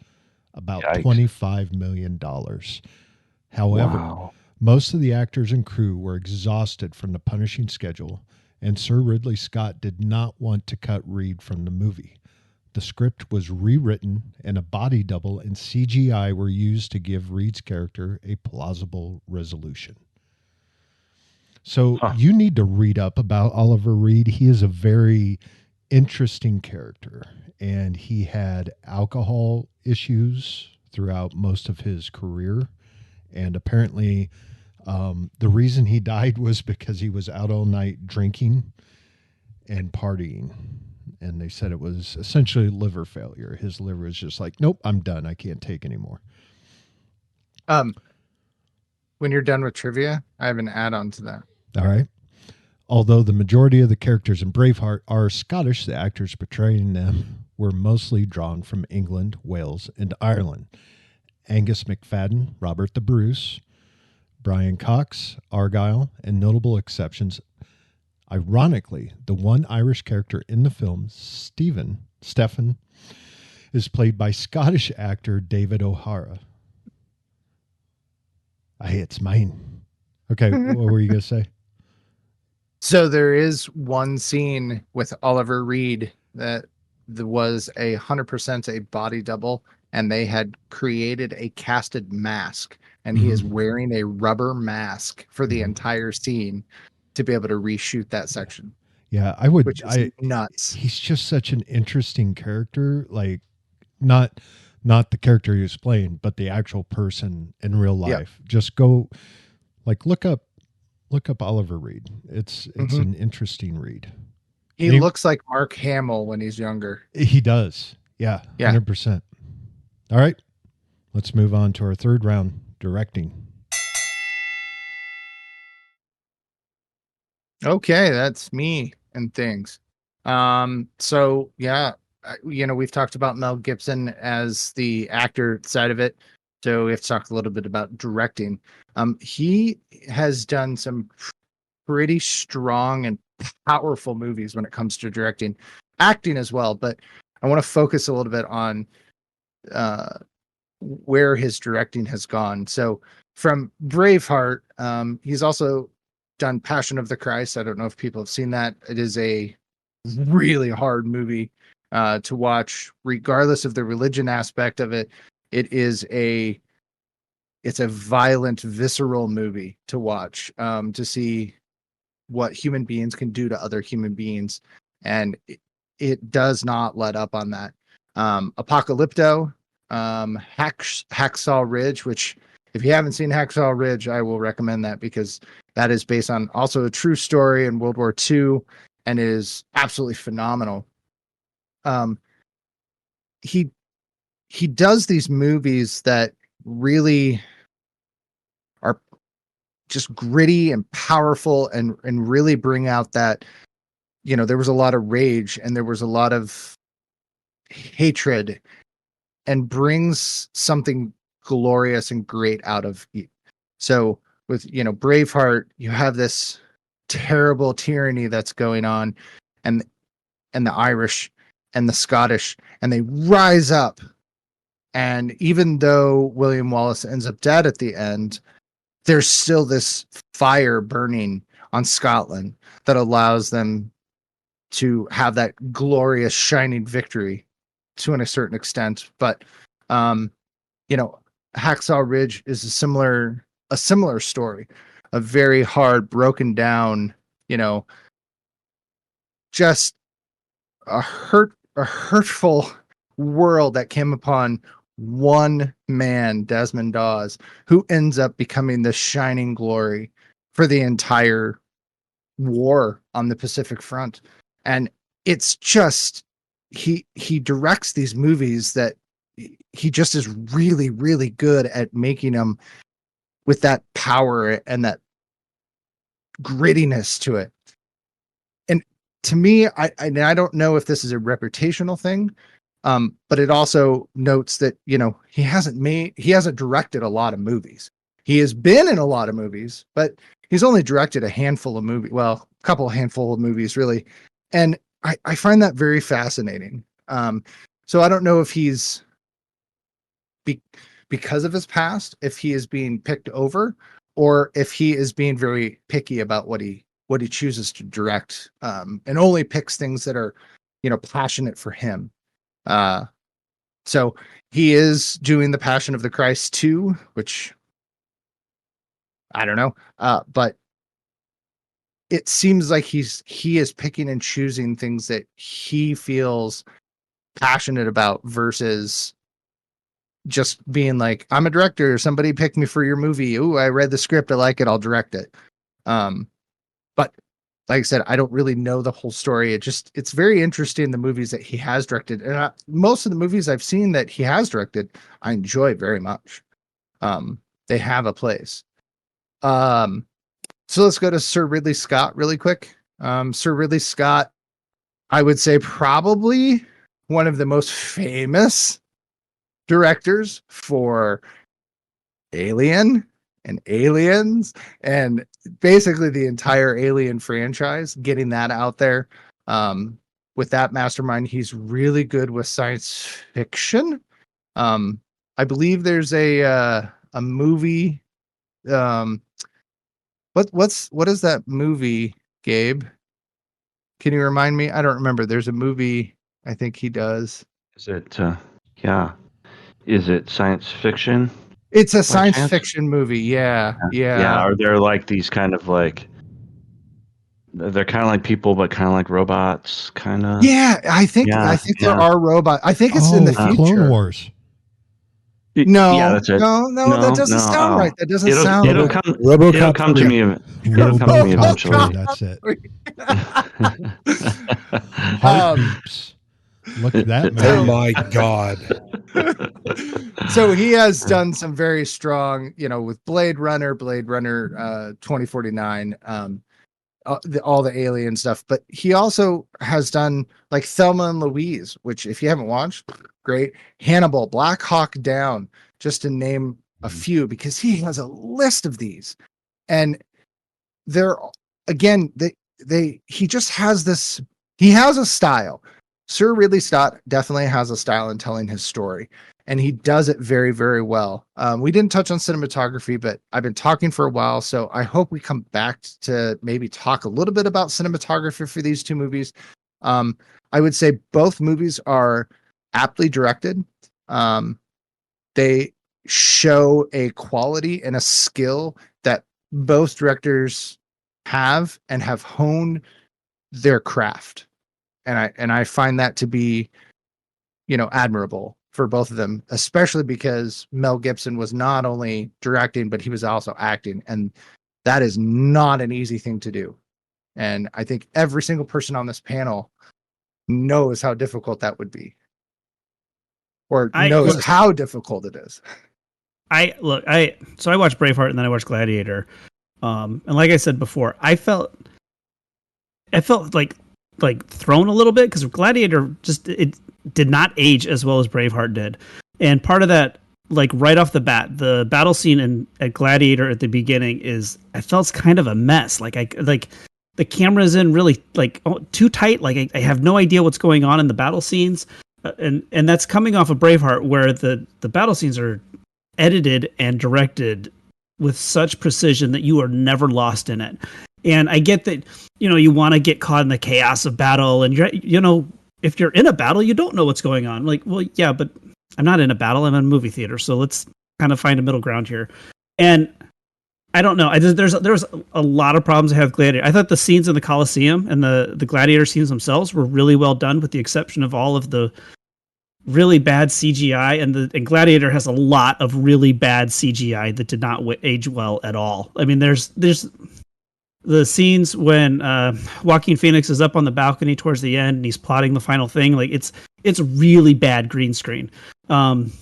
about $25 million. However, most of the actors and crew were exhausted from the punishing schedule, and Sir Ridley Scott did not want to cut Reed from the movie. The script was rewritten, and a body double and CGI were used to give Reed's character a plausible resolution. So you need to read up about Oliver Reed. He is a very interesting character, and he had alcohol issues throughout most of his career. And apparently the reason he died was because he was out all night drinking and partying. And they said it was essentially liver failure. His liver was just like, nope, I'm done. I can't take anymore. When you're done with trivia, I have an add-on to that. All right. Although the majority of the characters in Braveheart are Scottish, the actors portraying them were mostly drawn from England, Wales, and Ireland. Angus McFadden, Robert the Bruce, Brian Cox, Argyle, and notable exceptions. Ironically, the one Irish character in the film, Stephen, is played by Scottish actor David O'Hara. It's mine. Okay, what were you going to say? So there is one scene with Oliver Reed that was 100% a body double, and they had created a casted mask, and he is wearing a rubber mask for the entire scene to be able to reshoot that section. Yeah, I would. Which is nuts. He's just such an interesting character. Like, not the character he was playing, but the actual person in real life. Yep. Just go, look up Oliver Reed. It's an interesting read. He looks like Mark Hamill when he's younger. He does. Yeah. 100%. All right, let's move on to our third round, directing. Okay, that's me and things. So yeah, we've talked about Mel Gibson as the actor side of it. So we have to talk a little bit about directing. He has done some pretty strong and powerful movies when it comes to directing, acting as well. But I want to focus a little bit on where his directing has gone. So from Braveheart, he's also done Passion of the Christ. I don't know if people have seen that. It is a really hard movie. to watch, regardless of the religion aspect of it. It's a violent, visceral movie to watch, to see what human beings can do to other human beings. And it does not let up on that. Apocalypto, Hacksaw Ridge, which if you haven't seen Hacksaw Ridge, I will recommend that, because that is based on also a true story in World War II and is absolutely phenomenal. He does these movies that really are just gritty and powerful and really bring out that, there was a lot of rage and there was a lot of hatred, and brings something glorious and great out of it. So with, Braveheart, you have this terrible tyranny that's going on, and the Irish and the Scottish, and they rise up. And even though William Wallace ends up dead at the end, there's still this fire burning on Scotland that allows them to have that glorious shining victory to a certain extent. But Hacksaw Ridge is a similar story, a very hard, broken down, just a hurtful world that came upon one man, Desmond Dawes, who ends up becoming the shining glory for the entire war on the Pacific Front. And it's just, he directs these movies that he just is really, really good at making them with that power and that grittiness to it. And to me, I don't know if this is a reputational thing, but it also notes that, he hasn't directed a lot of movies. He has been in a lot of movies, but he's only directed a handful of movies. Well, a handful of movies, really. And I find that very fascinating. So I don't know if he's, because of his past, if he is being picked over, or if he is being very picky about what he chooses to direct, and only picks things that are, passionate for him. So he is doing The Passion of the Christ 2, which I don't know. But it seems like he is picking and choosing things that he feels passionate about, versus just being like, I'm a director, somebody picked me for your movie. Ooh, I read the script, I like it, I'll direct it. But like I said, I don't really know the whole story. It's very interesting, the movies that he has directed. And most of the movies I've seen that he has directed, I enjoy very much. They have a place. So let's go to Sir Ridley Scott really quick. Sir Ridley Scott, I would say probably one of the most famous directors for Alien and Aliens, and basically the entire Alien franchise, getting that out there. With that mastermind, he's really good with science fiction. I believe there's a movie. What is that movie, Gabe? Can you remind me? I don't remember. There's a movie I think he does. Is it is it science fiction? It's a science fiction movie. Yeah. Are there like these kind of like, they're kind of like people, but kind of like robots, kind of? Yeah, I think there are robots. I think it's in the future. Clone Wars. No, yeah, that's it. No, that doesn't sound right. That doesn't sound. It'll right. come to me. It'll come to me eventually. That's it. Look at that, man. Oh my God. So he has done some very strong, with Blade Runner 2049, all the alien stuff. But he also has done like Thelma and Louise, which if you haven't watched, great. Hannibal, Black Hawk Down, just to name a few, because he has a list of these. And they're, again, he just has this, he has a style. Sir Ridley Scott definitely has a style in telling his story, and he does it very, very well. We didn't touch on cinematography, but I've been talking for a while, so I hope we come back to maybe talk a little bit about cinematography for these two movies. I would say both movies are aptly directed. They show a quality and a skill that both directors have and have honed their craft. And I find that to be, admirable for both of them, especially because Mel Gibson was not only directing, but he was also acting. And that is not an easy thing to do. And I think every single person on this panel knows how difficult that would be, or knows how difficult it is. I watched Braveheart and then I watched Gladiator. And like I said before, I felt like thrown a little bit because Gladiator it did not age as well as Braveheart did. And part of that, like right off the bat, the battle scene at Gladiator at the beginning I felt kind of a mess. The camera's in really too tight. Like I have no idea what's going on in the battle scenes. And that's coming off of Braveheart, where the battle scenes are edited and directed with such precision that you are never lost in it. And I get that, you want to get caught in the chaos of battle, and if you're in a battle, you don't know what's going on. Like, well, yeah, but I'm not in a battle. I'm in a movie theater. So let's kind of find a middle ground here. And I don't know. There's a lot of problems I have with Gladiator. I thought the scenes in the Colosseum and the Gladiator scenes themselves were really well done, with the exception of all of the really bad CGI. And Gladiator has a lot of really bad CGI that did not age well at all. I mean, there's the scenes when Joaquin Phoenix is up on the balcony towards the end and he's plotting the final thing. Like it's really bad green screen. And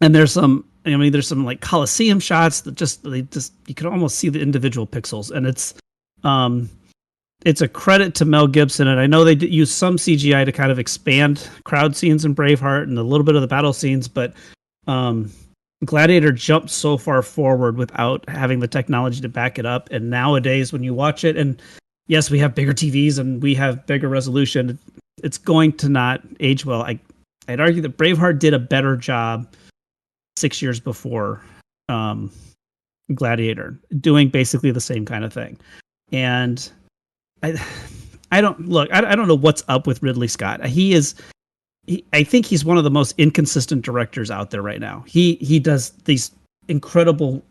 there's some like Colosseum shots that you can almost see the individual pixels, and it's a credit to Mel Gibson. And I know they use some CGI to kind of expand crowd scenes in Braveheart and a little bit of the battle scenes, but Gladiator jumped so far forward without having the technology to back it up. And nowadays, when you watch it, and yes, we have bigger TVs and we have bigger resolution, it's going to not age well. I'd argue that Braveheart did a better job 6 years before Gladiator, doing basically the same kind of thing. And I don't know what's up with Ridley Scott. I think he's one of the most inconsistent directors out there right now. He does these incredible,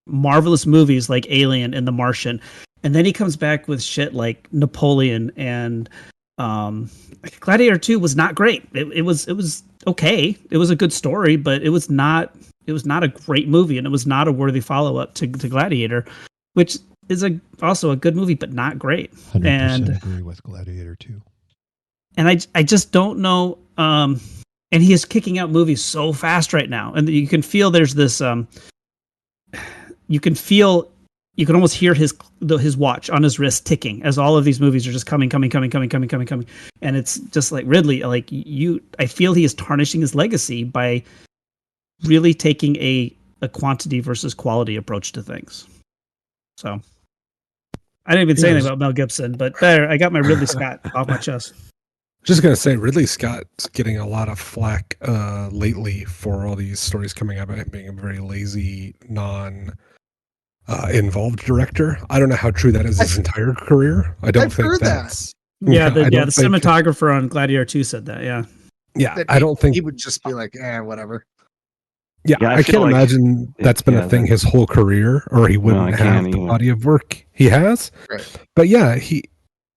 marvelous movies like Alien and The Martian, and then he comes back with shit like Napoleon, and Gladiator 2 was not great. It was okay. It was a good story, but it was not a great movie, and it was not a worthy follow-up to Gladiator, which is also a good movie, but not great. 100% agree with Gladiator 2. And I just don't know. And he is kicking out movies so fast right now, and you can feel there's this. You can almost hear his watch on his wrist ticking as all of these movies are just coming, and it's just like Ridley. I feel he is tarnishing his legacy by really taking a quantity versus quality approach to things. So I didn't even say anything about Mel Gibson, but there, I got my Ridley Scott off my chest. Just going to say, Ridley Scott's getting a lot of flack lately for all these stories coming out about him being a very lazy, involved director. I don't know how true that is his entire career. I don't think that's... Yeah, the cinematographer on Gladiator 2 said that, yeah. Yeah, I don't think... He would just be like, whatever. Yeah, I can't imagine that's been a thing his whole career, or he wouldn't have the body of work he has. Right. But yeah,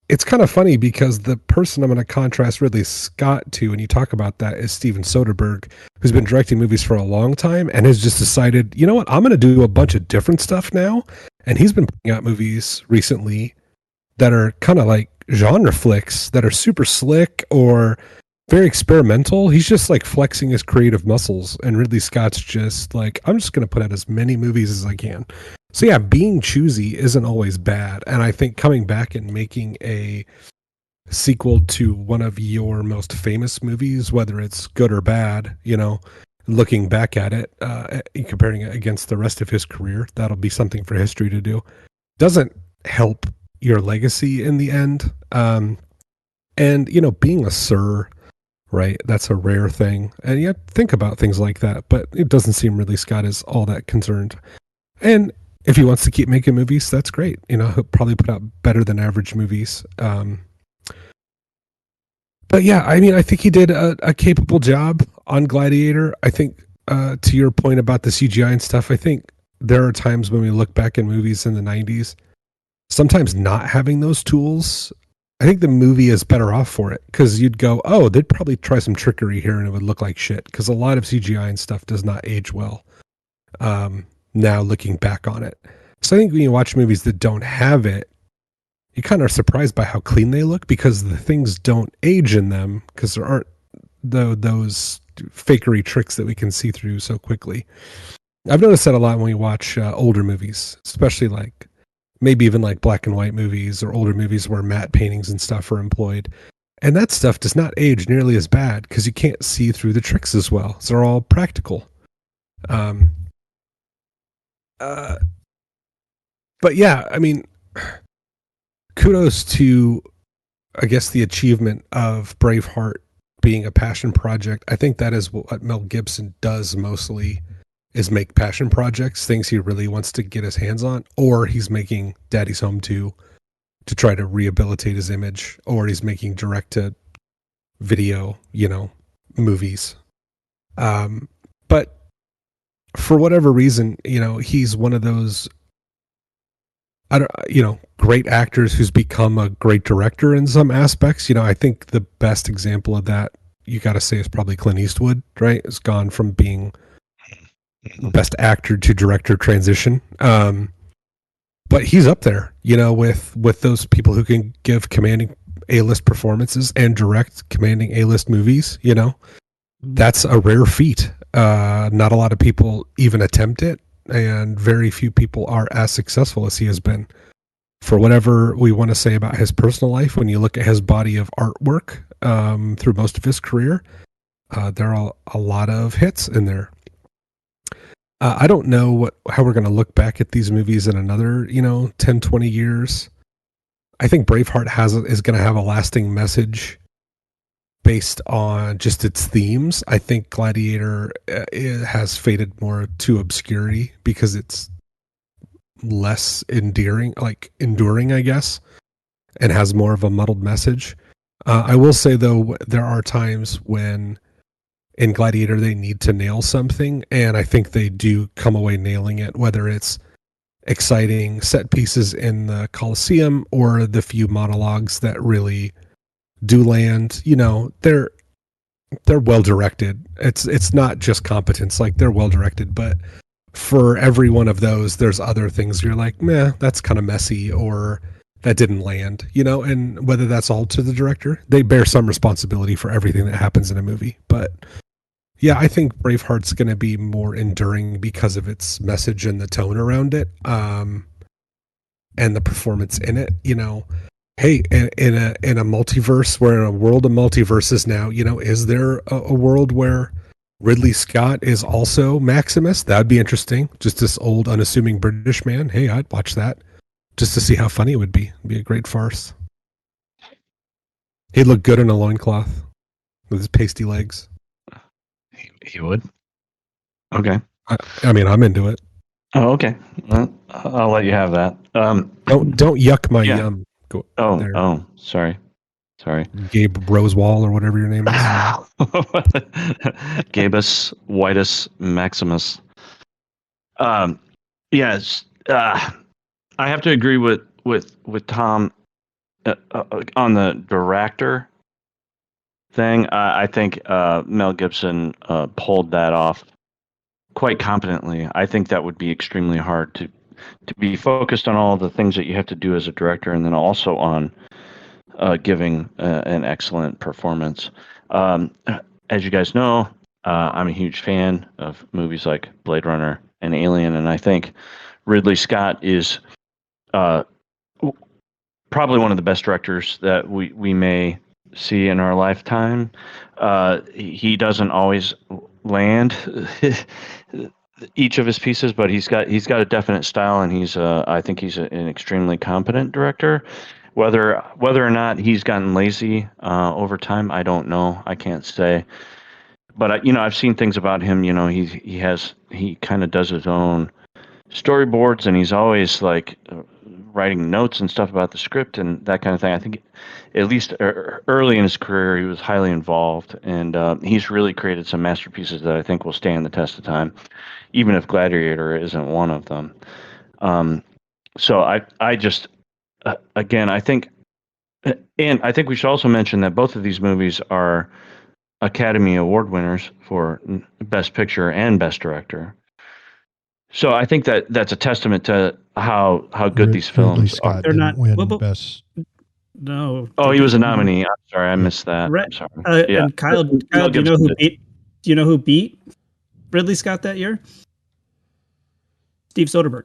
it's kind of funny because the person I'm going to contrast Ridley Scott to, and you talk about that, is Steven Soderbergh, who's been directing movies for a long time and has just decided, you know what, I'm going to do a bunch of different stuff now. And he's been putting out movies recently that are kind of like genre flicks that are super slick or very experimental. He's just like flexing his creative muscles, and Ridley Scott's just like, I'm just going to put out as many movies as I can. So yeah, being choosy isn't always bad. And I think coming back and making a sequel to one of your most famous movies, whether it's good or bad, looking back at it, comparing it against the rest of his career, that'll be something for history to do. Doesn't help your legacy in the end. And, being a sir, right, that's a rare thing. And you think about things like that, but it doesn't seem Ridley Scott is all that concerned. And if he wants to keep making movies, that's great. He'll probably put out better than average movies. But yeah, I mean, I think he did a capable job on Gladiator. I think to your point about the CGI and stuff, I think there are times when we look back in movies in the 90s, sometimes not having those tools, I think the movie is better off for it because you'd go, oh, they'd probably try some trickery here and it would look like shit because a lot of CGI and stuff does not age well now looking back on it. So I think when you watch movies that don't have it, you kind of are surprised by how clean they look because the things don't age in them because there aren't those fakery tricks that we can see through so quickly. I've noticed that a lot when we watch older movies, especially like maybe even like black and white movies or older movies where matte paintings and stuff are employed. And that stuff does not age nearly as bad because you can't see through the tricks as well. So they're all practical. But yeah, I mean, kudos to, I guess, the achievement of Braveheart being a passion project. I think that is what Mel Gibson does mostly, is make passion projects, things he really wants to get his hands on, or he's making Daddy's Home 2 to try to rehabilitate his image, or he's making direct to video, movies. But for whatever reason, he's one of those great actors who's become a great director in some aspects. I think the best example of that, you got to say, is probably Clint Eastwood, right? It's gone from being best actor to director transition. But he's up there, with those people who can give commanding A-list performances and direct commanding A-list movies. That's a rare feat. Not a lot of people even attempt it, and very few people are as successful as he has been. For whatever we want to say about his personal life, when you look at his body of artwork through most of his career, there are a lot of hits in there. I don't know how we're going to look back at these movies in another, 10, 20 years. I think Braveheart is going to have a lasting message based on just its themes. I think Gladiator has faded more to obscurity because it's less enduring, I guess, and has more of a muddled message. I will say, though, there are times when in Gladiator they need to nail something, and I think they do come away nailing it, whether it's exciting set pieces in the Colosseum or the few monologues that really do land. They're well directed. It's not just competence, they're well directed, but for every one of those there's other things you're like, meh, that's kind of messy, or that didn't land, and whether that's all to the director, they bear some responsibility for everything that happens in a movie. But yeah, I think Braveheart's going to be more enduring because of its message and the tone around it, and the performance in it. Hey, in a multiverse, we're in a world of multiverses now. Is there a world where Ridley Scott is also Maximus? That'd be interesting. Just this old, unassuming British man. Hey, I'd watch that just to see how funny it would be. It'd be a great farce. He'd look good in a loincloth with his pasty legs. He would. Okay. I mean, I'm into it. Oh, okay. Well, I'll let you have that. Don't yuck my yum. Go there. Oh, sorry. Gabe Rosewall or whatever your name is. Gabus Whitus Maximus. Yes. I have to agree with Tom on the director thing. I think Mel Gibson pulled that off quite competently. I think that would be extremely hard to be focused on all the things that you have to do as a director, and then also on giving an excellent performance. As you guys know, I'm a huge fan of movies like Blade Runner and Alien, and I think Ridley Scott is probably one of the best directors that we may see in our lifetime. He doesn't always land each of his pieces, but he's got a definite style, and I think he's an extremely competent director. Whether or not he's gotten lazy over time, I don't know. I can't say. But I've seen things about him. He kind of does his own storyboards, and he's always writing notes and stuff about the script and that kind of thing. I think at least early in his career, he was highly involved, and he's really created some masterpieces that I think will stand the test of time, even if Gladiator isn't one of them. So I just, again, I think, and I think we should also mention that both of these movies are Academy Award winners for Best Picture and Best Director. So I think that that's a testament to how good these films Ridley are. Scott They're didn't not- win best. No. Oh, they he was a didn't. nominee. I'm sorry, I missed that. Right. I'm sorry. Yeah. And Kyle, Mel do you know Gibson who did. beat? Do you know who beat Ridley Scott that year? Steve Soderbergh.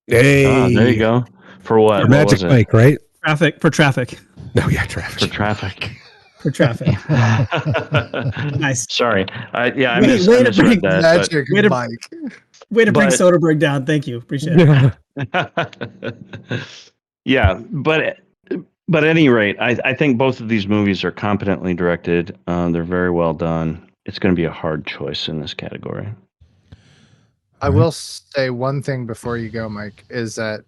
Hey, There you go. For what? For What Magic was it? Mike, right? Traffic. No, yeah, traffic. For Traffic. For traffic. Nice. Sorry. I Way to misread bring that. Magic Way to- Mike. Way to bring But- Soderbergh down. Thank you. Appreciate it. Yeah, but at any rate, I think both of these movies are competently directed. They're very well done. It's going to be a hard choice in this category. I will say one thing before you go, Mike, is that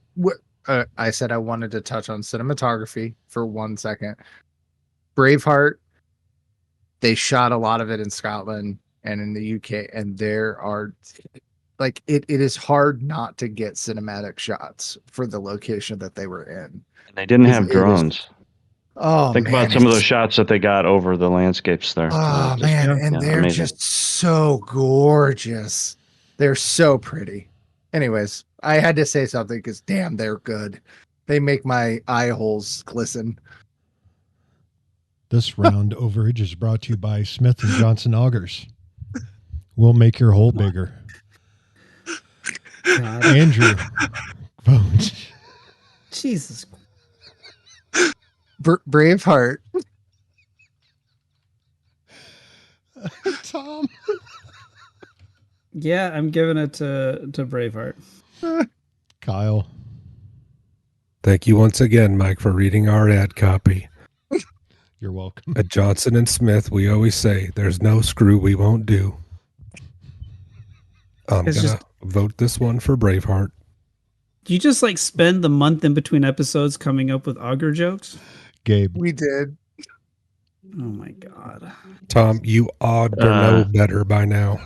I said I wanted to touch on cinematography for 1 second. Braveheart, they shot a lot of it in Scotland and in the UK, and there are like it is hard not to get cinematic shots for the location that they were in. And they didn't It have is- drones. Oh, Think man, about some of those it's- shots that they got over the landscapes there. Oh Just- man, and yeah, they're amazing. just so gorgeous. They're so pretty. Anyways, I had to say something because damn, they're good. They make my eye holes glisten. This round overage is brought to you by Smith and Johnson Augers. We'll make your hole bigger. God. Andrew, vote. Jesus. Braveheart. Tom. Yeah, I'm giving it to Braveheart. Kyle. Thank you once again, Mike, for reading our ad copy. You're welcome. At Johnson and Smith, we always say, there's no screw we won't do. I'm It's going to just- vote this one for Braveheart. Do you just like spend the month in between episodes coming up with auger jokes? Gabe. We did. Oh my God. Tom, you ought to know better by now.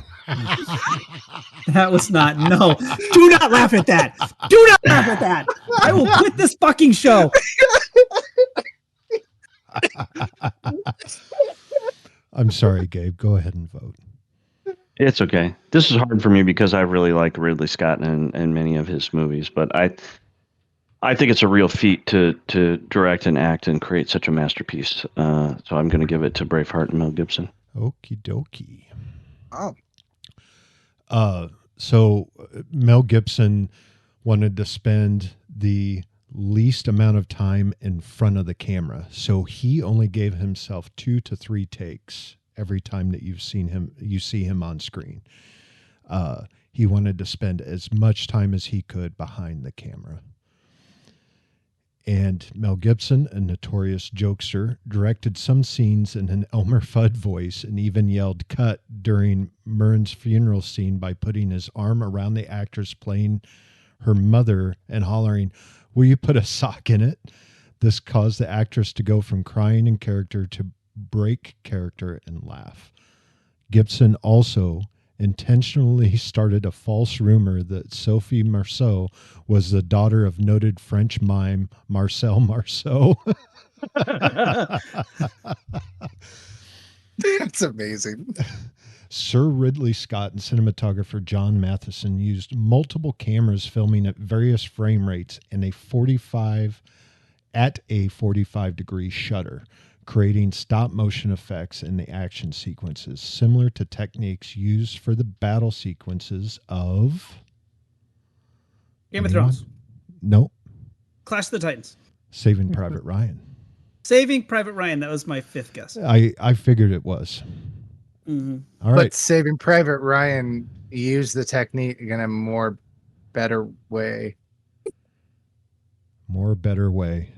That was not, no. Do not laugh at that. Do not laugh at that. I will quit this fucking show. I'm sorry, Gabe. Go ahead and vote. It's okay. This is hard for me because I really like Ridley Scott and many of his movies, but I think it's a real feat to direct and act and create such a masterpiece. So I'm going to give it to Braveheart and Mel Gibson. Okie dokie. Oh, So Mel Gibson wanted to spend the least amount of time in front of the camera. So he only gave himself 2 to 3 takes every time that you see him on screen. He wanted to spend as much time as he could behind the camera. And Mel Gibson, a notorious jokester, directed some scenes in an Elmer Fudd voice and even yelled "cut" during Murn's funeral scene by putting his arm around the actress playing her mother and hollering, "Will you put a sock in it?" This caused the actress to go from crying in character to break character and laugh. Gibson also intentionally started a false rumor that Sophie Marceau was the daughter of noted French mime Marcel Marceau. that's amazing. Sir Ridley Scott and cinematographer John Matheson used multiple cameras filming at various frame rates and a 45 degree shutter, creating stop motion effects in the action sequences, similar to techniques used for the battle sequences of Game of Thrones. Nope. Clash of the Titans. Saving Private Ryan. Saving Private Ryan. That was my 5th guess. I figured it was. Mm-hmm. All right. But Saving Private Ryan used the technique in a more better way. More better way.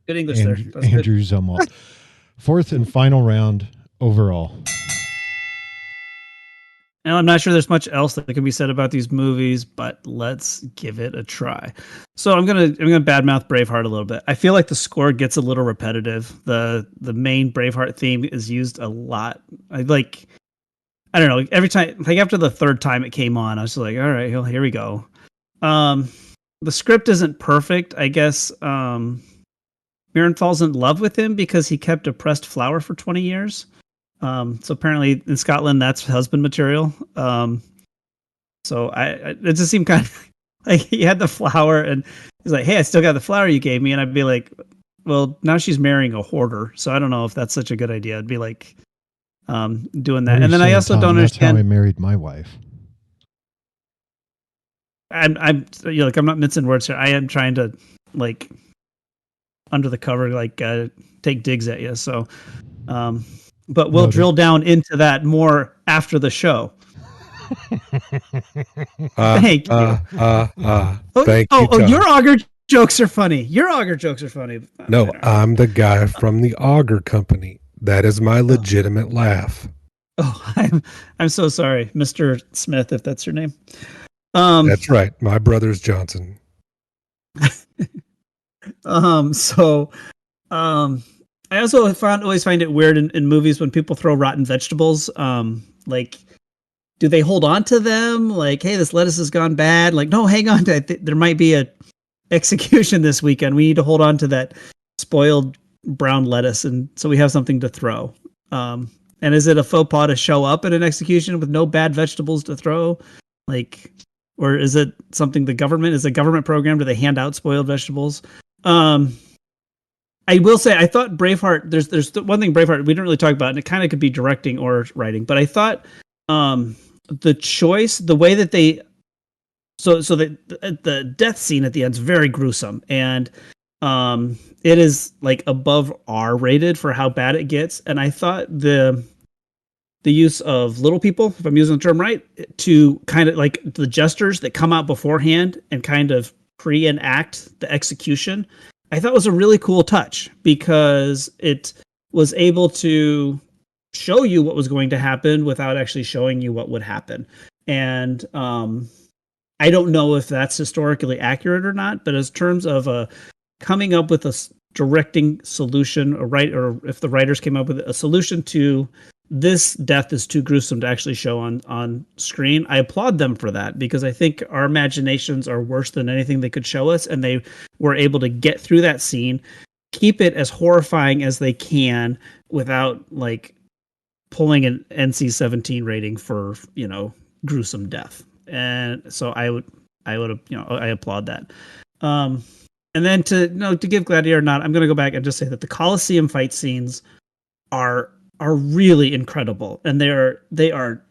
Good English there. That's good. Andrew Zumwalt. 4th and final round overall. And I'm not sure there's much else that can be said about these movies, but let's give it a try. So I'm gonna badmouth Braveheart a little bit. I feel like the score gets a little repetitive. The main Braveheart theme is used a lot. I don't know, every time, like after the third time it came on, I was like, all right, here we go. The script isn't perfect. I guess Mirren falls in love with him because he kept a pressed flower for 20 years. So apparently in Scotland, that's husband material. So it just seemed kind of like he had the flower and he's like, hey, I still got the flower you gave me. And I'd be like, well, now she's marrying a hoarder. So I don't know if that's such a good idea. I'd be like, doing that. And then I also don't understand. That's how I married my wife. I'm not mincing words here. I am trying to like under the cover, like take digs at you. So, but we'll drill down into that more after the show. Thank you. Thank you. Oh, your auger jokes are funny. Your auger jokes are funny. No, I'm the guy from the auger company. That is my legitimate laugh. Oh, I'm so sorry, Mr. Smith, if that's your name. That's right. My brother's Johnson. I also always find it weird in movies when people throw rotten vegetables. Like, do they hold on to them? Like, hey, this lettuce has gone bad. Like, no, hang on. There might be a execution this weekend. We need to hold on to that spoiled brown lettuce, and so we have something to throw. And is it a faux pas to show up at an execution with no bad vegetables to throw? Like, or is it something is a government program? Do they hand out spoiled vegetables? I will say, I thought Braveheart, there's one thing Braveheart we didn't really talk about, and it kind of could be directing or writing, but I thought the choice, the way that they, so the death scene at the end is very gruesome, and it is like above R rated for how bad it gets. And I thought the use of little people, if I'm using the term right, to kind of like the gestures that come out beforehand and kind of pre-enact the execution, I thought was a really cool touch because it was able to show you what was going to happen without actually showing you what would happen. And I don't know if that's historically accurate or not, but as terms of coming up with a directing solution, or if the writers came up with a solution to this death is too gruesome to actually show on screen, I applaud them for that, because I think our imaginations are worse than anything they could show us, and they were able to get through that scene, keep it as horrifying as they can without like pulling an NC-17 rating for, gruesome death. And so I applaud that. And then to give Gladiator a nod, I'm going to go back and just say that the Colosseum fight scenes are really incredible, and they are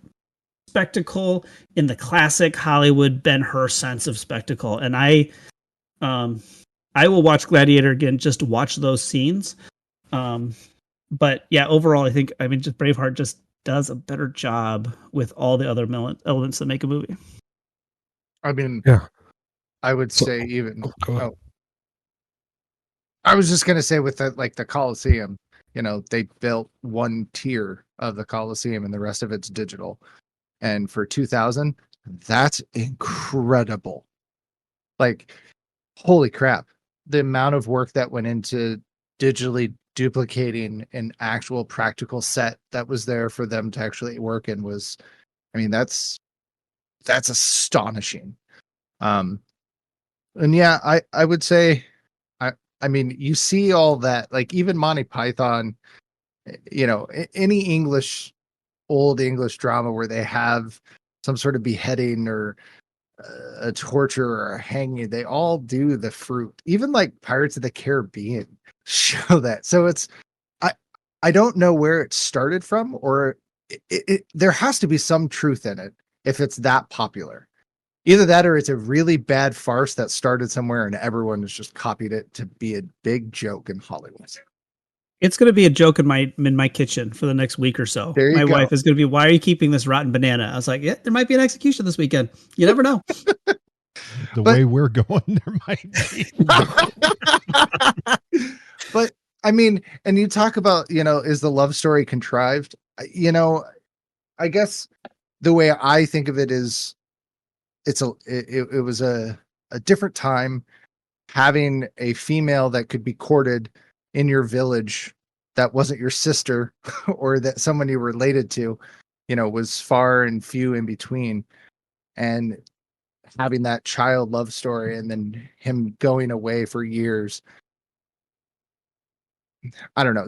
spectacle in the classic Hollywood Ben-Hur sense of spectacle. And I will watch Gladiator again just to watch those scenes. But yeah, overall, just Braveheart just does a better job with all the other elements that make a movie. I mean, yeah, I would say even. I was just gonna say with the Colosseum, they built one tier of the Colosseum and the rest of it's digital. And for 2000, that's incredible. Like, holy crap. The amount of work that went into digitally duplicating an actual practical set that was there for them to actually work in was, that's astonishing. And yeah, I would say, you see all that, like even Monty Python, any old English drama where they have some sort of beheading or a torture or a hanging, they all do the fruit. Even like Pirates of the Caribbean show that. So I don't know where it started from, or there has to be some truth in it if it's that popular. Either that or it's a really bad farce that started somewhere and everyone has just copied it to be a big joke in Hollywood. It's going to be a joke in my kitchen for the next week or so. My wife is going to be, why are you keeping this rotten banana? I was like, yeah, there might be an execution this weekend. You never know. The way we're going, there might be. But and you talk about, is the love story contrived? I guess the way I think of it is it was a different time. Having a female that could be courted in your village that wasn't your sister or that someone you were related to, was far and few in between. And having that child love story and then him going away for years. I don't know.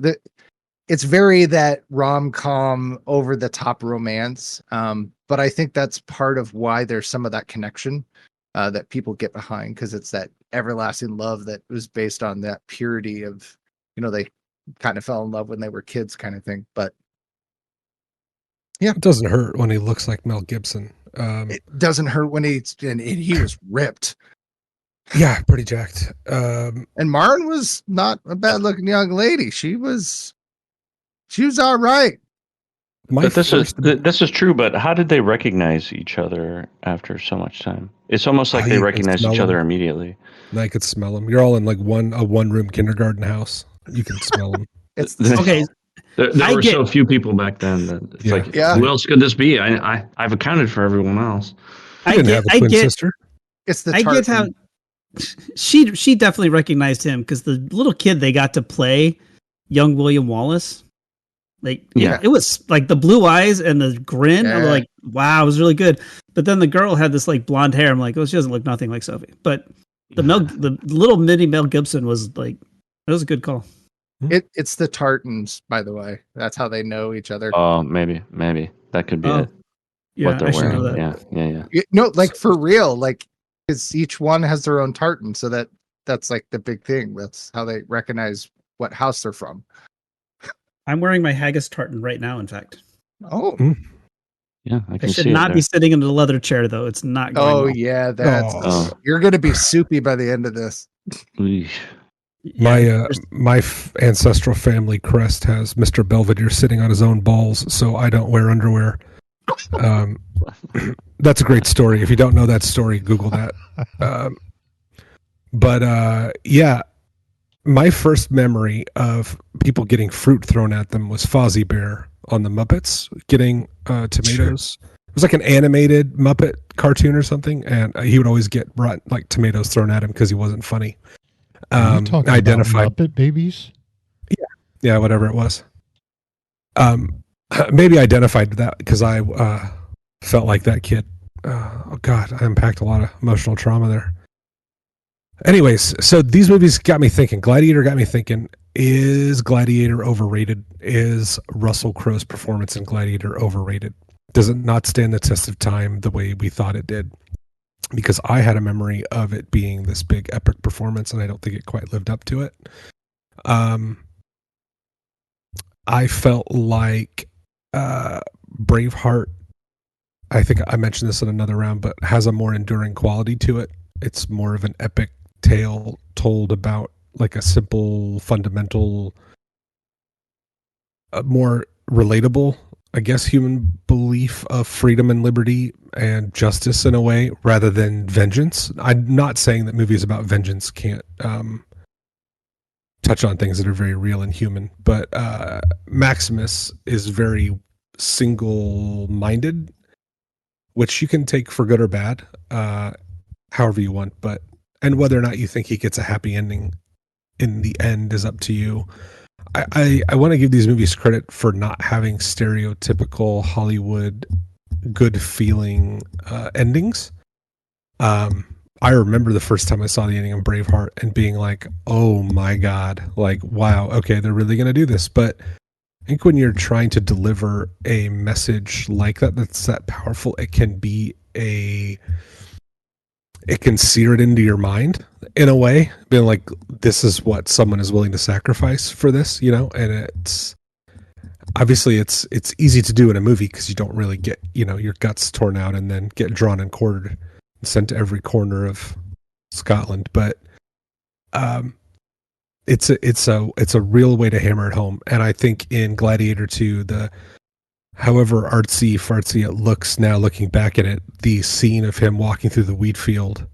It's very that rom-com over the top romance. But I think that's part of why there's some of that connection that people get behind, because it's that everlasting love that was based on that purity of, they kind of fell in love when they were kids kind of thing. But yeah, it doesn't hurt when he looks like Mel Gibson. It doesn't hurt when he was ripped. Yeah, pretty jacked. And Martin was not a bad looking young lady. She was all right. But this is true, but how did they recognize each other after so much time? It's almost like they recognized each other immediately. I could smell them. You're all in like a one-room kindergarten house. You can smell them. Okay. There were so few people back then that it's like, who else could this be? I've accounted for everyone else. I didn't have a twin sister. It's the I get how she definitely recognized him, because the little kid they got to play, young William Wallace. Like, it was like the blue eyes and the grin. I'm like, wow, it was really good. But then the girl had this like blonde hair. I'm like, oh, she doesn't look nothing like Sophie. But the little mini Mel Gibson was like, it was a good call. It's the Tartans, by the way. That's how they know each other. Oh, maybe that could be it. Yeah, what they're I should wearing. know that. Yeah. No, like for real, like, because each one has their own tartan, so that's like the big thing. That's how they recognize what house they're from. I'm wearing my haggis tartan right now, in fact. Oh. Yeah, I should not be sitting in a leather chair, though. It's not going well. Yeah, you're going to be soupy by the end of this. My ancestral family crest has Mr. Belvedere sitting on his own balls, so I don't wear underwear. That's a great story. If you don't know that story, Google that. My first memory of people getting fruit thrown at them was Fozzie Bear on the Muppets getting tomatoes. Sure. It was like an animated Muppet cartoon or something, and he would always get brought like tomatoes thrown at him because he wasn't funny. Are you talking about Muppet Babies? Yeah, whatever it was. Maybe identified that because I felt like that kid. Oh God, I unpacked a lot of emotional trauma there. Anyways, so these movies got me thinking. Gladiator got me thinking, is Gladiator overrated? Is Russell Crowe's performance in Gladiator overrated? Does it not stand the test of time the way we thought it did? Because I had a memory of it being this big epic performance, and I don't think it quite lived up to it. I felt like Braveheart, I think I mentioned this in another round, but has a more enduring quality to it. It's more of an epic tale told about like a simple, fundamental, more relatable, I guess, human belief of freedom and liberty and justice in a way, rather than vengeance. I'm not saying that movies about vengeance can't touch on things that are very real and human, but Maximus is very single-minded, which you can take for good or bad, however you want, and whether or not you think he gets a happy ending in the end is up to you. I want to give these movies credit for not having stereotypical Hollywood good feeling endings. I remember the first time I saw the ending of Braveheart and being like, oh my God, like, wow, okay, they're really going to do this. But I think when you're trying to deliver a message like that, that's that powerful, it can sear it into your mind in a way, being like, this is what someone is willing to sacrifice for this, and it's obviously it's easy to do in a movie because you don't really get, your guts torn out and then get drawn and quartered and sent to every corner of Scotland. But it's a real way to hammer it home. And I think in Gladiator 2, however artsy fartsy it looks now, looking back at it, the scene of him walking through the wheat field,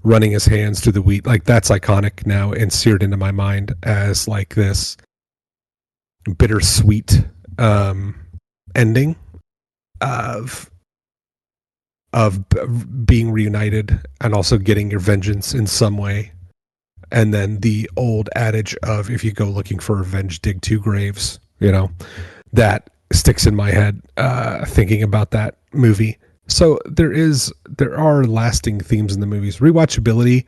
running his hands through the wheat, like that's iconic now and seared into my mind as like this bittersweet ending of of being reunited and also getting your vengeance in some way. And then the old adage of, if you go looking for revenge, dig two graves, that sticks in my head, thinking about that movie. So there are lasting themes in the movies. Rewatchability.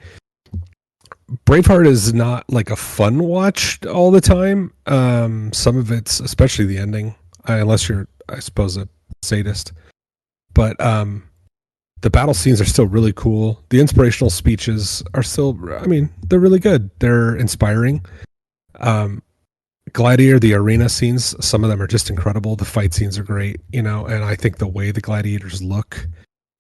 Braveheart is not like a fun watch all the time. Some of it's, especially the ending, unless you're, I suppose, a sadist. But the battle scenes are still really cool. The inspirational speeches are still, I mean, they're really good. They're inspiring. Gladiator, the arena scenes, some of them are just incredible. The fight scenes are great, and I think the way the gladiators look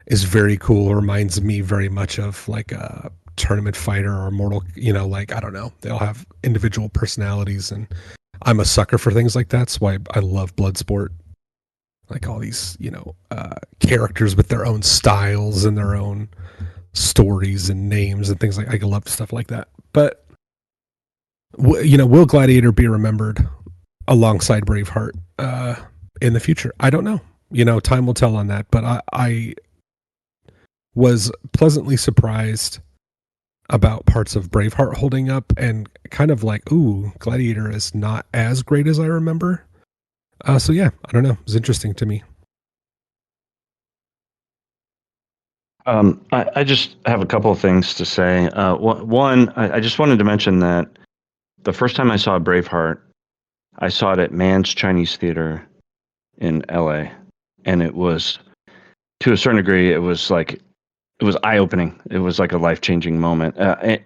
is very cool. It reminds me very much of like a tournament fighter or mortal, like, I don't know. They all have individual personalities, and I'm a sucker for things like that. That's why I love Bloodsport. Like all these, characters with their own styles and their own stories and names and things like, I love stuff like that. But will Gladiator be remembered alongside Braveheart in the future? I don't know. Time will tell on that. But I was pleasantly surprised about parts of Braveheart holding up, and kind of like, ooh, Gladiator is not as great as I remember. So yeah, I don't know. It was interesting to me. I just have a couple of things to say. One, I just wanted to mention that the first time I saw Braveheart, I saw it at Mann's Chinese Theater in LA. And it was, to a certain degree, it was eye-opening. It was like a life-changing moment.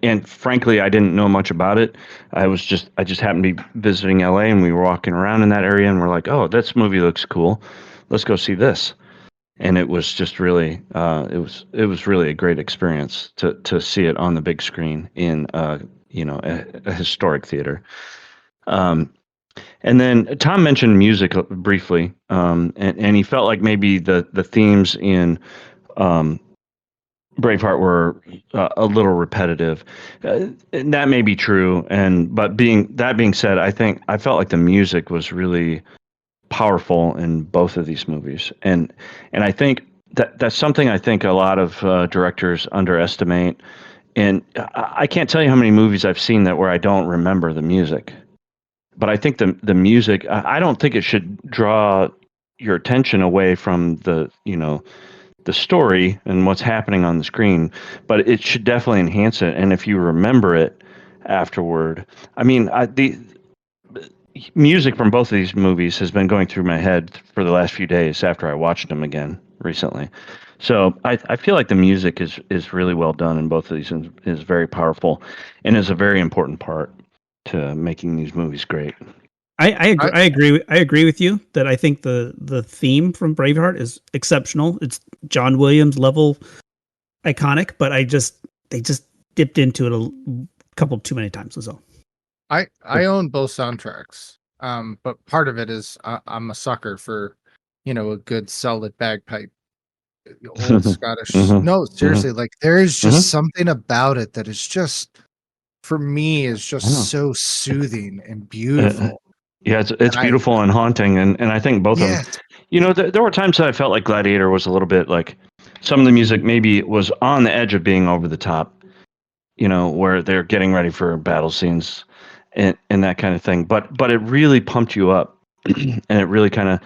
And frankly, I didn't know much about it. I just happened to be visiting LA, and we were walking around in that area, and we're like, oh, this movie looks cool. Let's go see this. And it was just really, it was really a great experience to see it on the big screen in, a historic theater. And then Tom mentioned music briefly, and he felt like maybe the themes in Braveheart were a little repetitive. And that may be true, but that being said, I felt like the music was really powerful in both of these movies, and I think that's something I think a lot of directors underestimate. And I can't tell you how many movies I've seen where I don't remember the music. But I think the music, I don't think it should draw your attention away from the story and what's happening on the screen, but it should definitely enhance it. And if you remember it afterward, I mean, the music from both of these movies has been going through my head for the last few days after I watched them again recently. So I feel like the music is really well done in both of these, and is very powerful, and is a very important part to making these movies great. I agree with you that I think the theme from Braveheart is exceptional. It's John Williams level iconic, but they just dipped into it a couple too many times. Was all. I own both soundtracks, but part of it is I'm a sucker for a good solid bagpipe, old Scottish. No, seriously, like there is just something about it that is just, for me, is just so soothing and beautiful. Yeah, it's beautiful and haunting, and I think both of them. There were times that I felt like Gladiator was a little bit like, some of the music maybe was on the edge of being over the top, where they're getting ready for battle scenes and that kind of thing. But it really pumped you up, and it really kind of,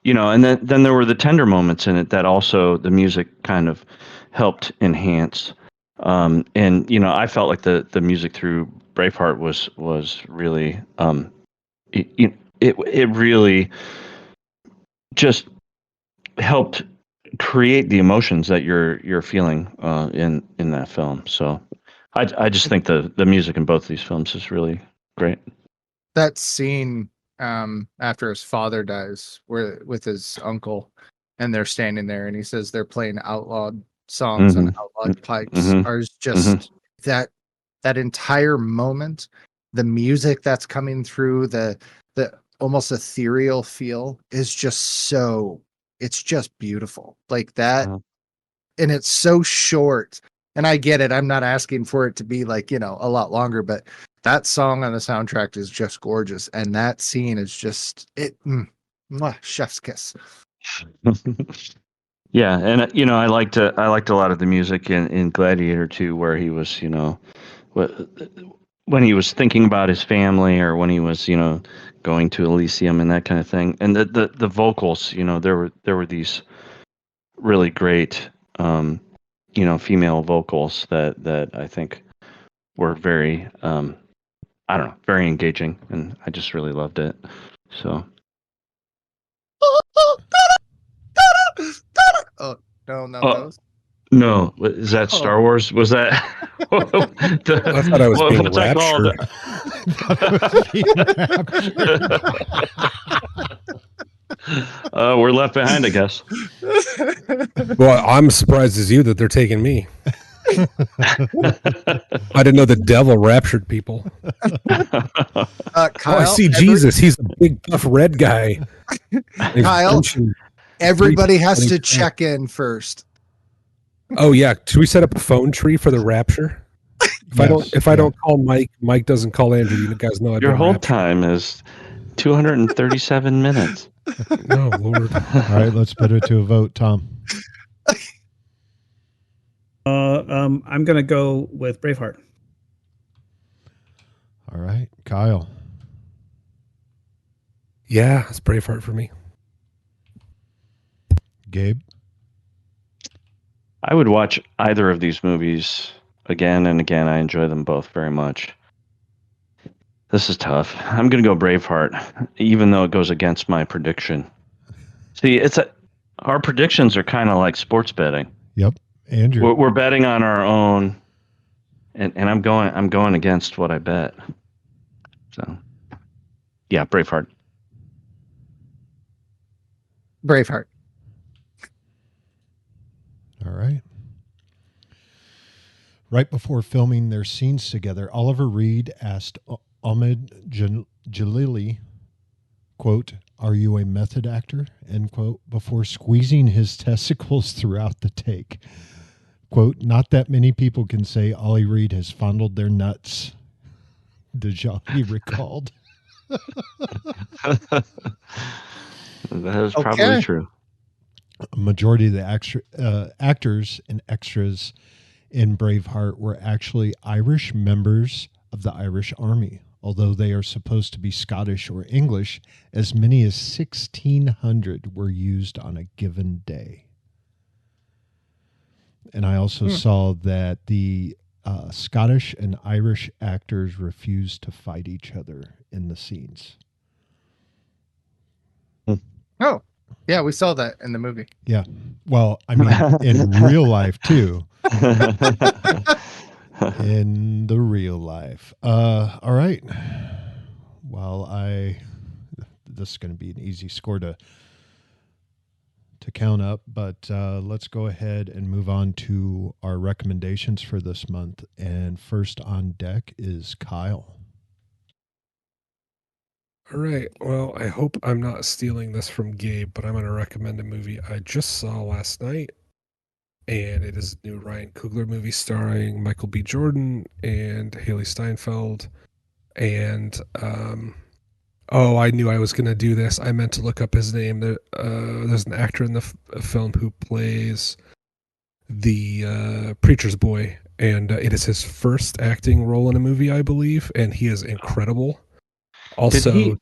and then there were the tender moments in it that also the music kind of helped enhance. And I felt like the music through Braveheart was really it really just helped create the emotions that you're feeling in that film. So I just think the music in both of these films is really great. That scene after his father dies, where with his uncle, and they're standing there, and he says they're playing outlawed songs on outlawed pipes, are just that entire moment, the music that's coming through, the almost ethereal feel is just it's just beautiful, like that. And it's so short, and I get it, I'm not asking for it to be like a lot longer, but that song on the soundtrack is just gorgeous, and that scene is just chef's kiss. Yeah, and I liked a lot of the music in Gladiator too, where he was, when he was thinking about his family, or when he was, going to Elysium and that kind of thing. And the vocals, there were these really great, female vocals that I think were very, I don't know, very engaging, and I just really loved it. So Oh no, not oh, those. no, is that Star Wars? Was that I thought I was being what's that called? We're left behind, I guess. Well, I'm surprised as you that they're taking me. I didn't know the devil raptured people. Kyle, I see Jesus. He's a big buff red guy. Kyle, everybody has to check in first. Oh yeah, should we set up a phone tree for the rapture? If I don't call Mike doesn't call Andrew. You guys know your whole time is 237 minutes. Oh Lord! All right, let's put it to a vote, Tom. I'm gonna go with Braveheart. All right, Kyle. Yeah, it's Braveheart for me. Gabe. I would watch either of these movies again and again. I enjoy them both very much. This is tough. I'm going to go Braveheart, even though it goes against my prediction. See, our predictions are kind of like sports betting. Yep, Andrew. We're betting on our own, and I'm going against what I bet. So, yeah, Braveheart. Braveheart. All right. Right before filming their scenes together, Oliver Reed asked Ahmed Jalili, quote, "Are you a method actor?" end quote, before squeezing his testicles throughout the take. Quote, "Not that many people can say Ollie Reed has fondled their nuts," Dajali recalled. That is probably true. A majority of the actors and extras in Braveheart were actually Irish members of the Irish Army, although they are supposed to be Scottish or English. As many as 1,600 were used on a given day. And I also saw that the Scottish and Irish actors refused to fight each other in the scenes. Oh, yeah, we saw that in the movie. Yeah. Well, I mean, in real life, too. In the real life. All right. Well, this is going to be an easy score to count up, but let's go ahead and move on to our recommendations for this month. And first on deck is Kyle. All right. Well, I hope I'm not stealing this from Gabe, but I'm going to recommend a movie I just saw last night. And it is a new Ryan Coogler movie starring Michael B. Jordan and Haley Steinfeld. And, I knew I was going to do this. I meant to look up his name. There's an actor in the film who plays the preacher's boy. And it is his first acting role in a movie, I believe. And he is incredible. Also,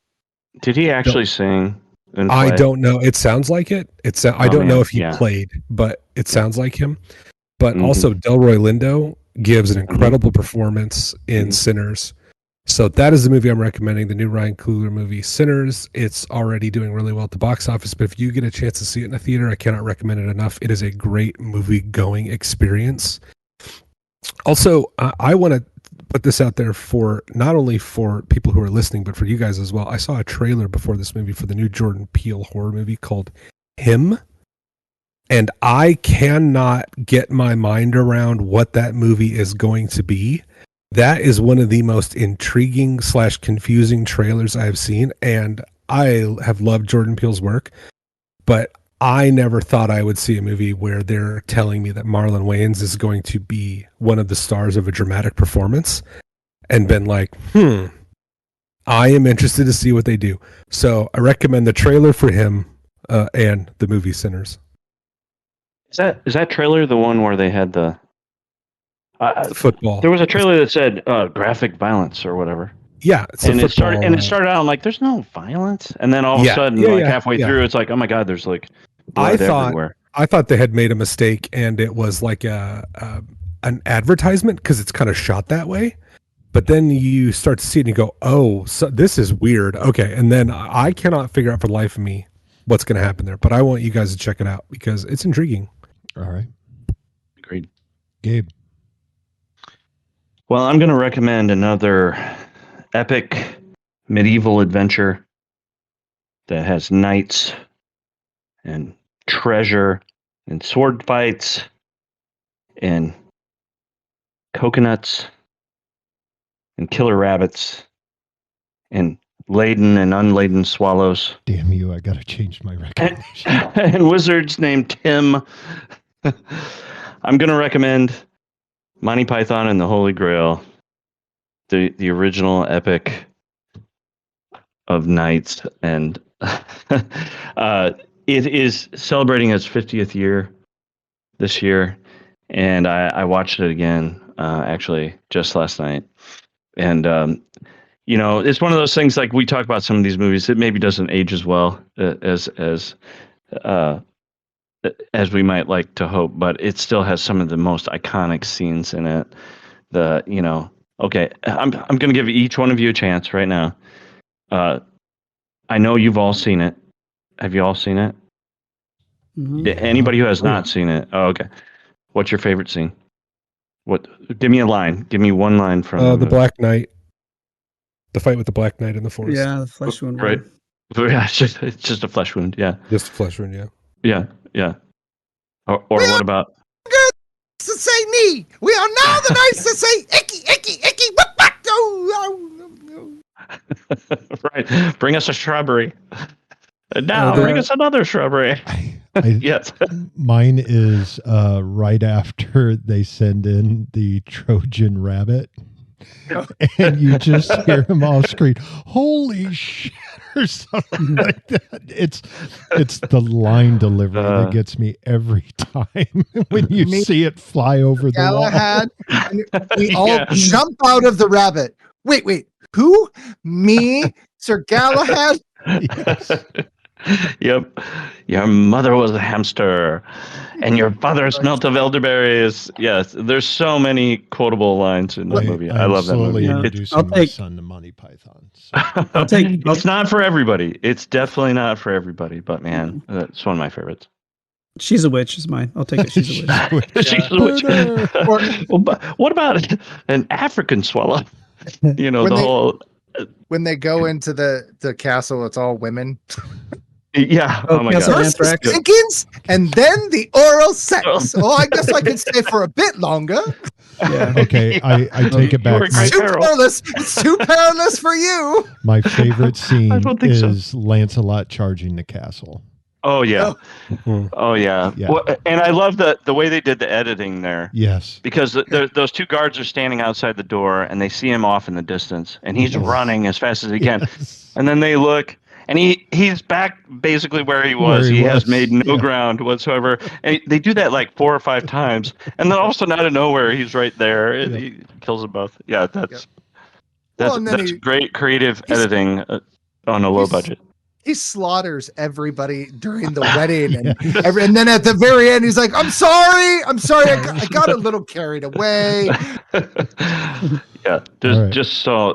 did he actually sing? I don't know. It sounds like it. I don't know if he played, but it sounds like him. But also, Delroy Lindo gives an incredible performance in Sinners. So that is the movie I'm recommending, the new Ryan Coogler movie, Sinners. It's already doing really well at the box office, but if you get a chance to see it in a theater, I cannot recommend it enough. It is a great movie-going experience. Also, I want to put this out there for not only for people who are listening, but for you guys as well. I saw a trailer before this movie for the new Jordan Peele horror movie called Him. And I cannot get my mind around what that movie is going to be. That is one of the most intriguing / confusing trailers I've seen. And I have loved Jordan Peele's work, but I never thought I would see a movie where they're telling me that Marlon Wayans is going to be one of the stars of a dramatic performance and been like, I am interested to see what they do. So I recommend the trailer for Him and the movie Sinners. Is that trailer the one where they had the football. There was a trailer that said graphic violence or whatever. Yeah, it's And a football, it started out, I'm like, there's no violence, and then all of a Yeah, sudden, yeah, like yeah, halfway yeah. through, it's like, oh my god, there's like I blood thought everywhere. they had made a mistake, and it was like an advertisement because it's kind of shot that way. But then you start to see it and you go, oh, so this is weird. Okay, and then I cannot figure out for the life of me what's going to happen there. But I want you guys to check it out because it's intriguing. All right. Agreed. Gabe. Well, I'm going to recommend another epic medieval adventure that has knights and treasure and sword fights and coconuts and killer rabbits and laden and unladen swallows Damn you, I gotta change my recommendation. and wizards named Tim. I'm going to recommend Monty Python and the Holy Grail, the original epic of knights, and it is celebrating its 50th year this year, and I watched it again actually just last night, and it's one of those things, like we talk about some of these movies, it maybe doesn't age as well as we might like to hope, but it still has some of the most iconic scenes in it. Okay, I'm going to give each one of you a chance right now. I know you've all seen it. Have you all seen it? Mhm. Anybody who has not seen it? Oh, okay. What's your favorite scene? Give me a line. Give me one line from the Black Knight. The fight with the Black Knight in the forest. Yeah, the flesh wound. Right. Yeah, it's just a flesh wound. Yeah. Just a flesh wound. Yeah. Yeah. Yeah. Or what about? To say knee. We are now the knights to say icky, icky, icky. Right. Bring us a shrubbery. And now bring us another shrubbery. Yes. Mine is right after they send in the Trojan rabbit. And you just hear him all scream, "Holy shit!" or something like that. It's the line delivery that gets me every time when you see it fly over the wall. Galahad, we all jump out of the rabbit. Wait, who? Me, Sir Galahad? Yes. Yep. Your mother was a hamster, and your father smelt of elderberries. Yes, there's so many quotable lines in the movie. I love that movie. Introducing my son to Monty Python. So. It's not for everybody. It's definitely not for everybody. But man, it's one of my favorites. She's a Witch is mine. I'll take it. She's a Witch. She's a witch. What about an African swallow? When they go into the castle, it's all women. Yeah. Oh my God. First the stinkings, and then the oral sex. Oh, I guess I could stay for a bit longer. Yeah. Okay, I take it back. It's too perilous. It's too perilous for you. My favorite scene is Lancelot charging the castle. Oh yeah. Oh yeah. Well, and I love the way they did the editing there. Yes. Because those two guards are standing outside the door, and they see him off in the distance, and he's running as fast as he can. And then they look, and he's back basically where he was. He has made no ground whatsoever. And they do that like 4 or 5 times, and then all of a sudden out of nowhere he's right there. He kills them both. Yeah, that's great creative editing on a low budget. He slaughters everybody during the wedding, and then at the very end, he's like, "I'm sorry, I got a little carried away." Yeah, just so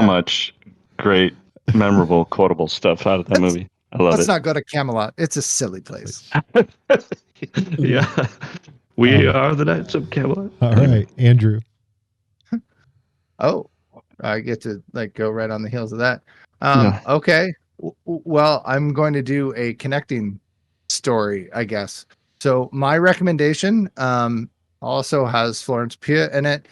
much great, memorable, quotable stuff out of that movie. I love it. Let's not go to Camelot. It's a silly place. Yeah, we are the Knights of Camelot. All right, Andrew. Oh, I get to go right on the heels of that. Okay. Well, I'm going to do a connecting story, I guess. So my recommendation also has Florence Pugh in it,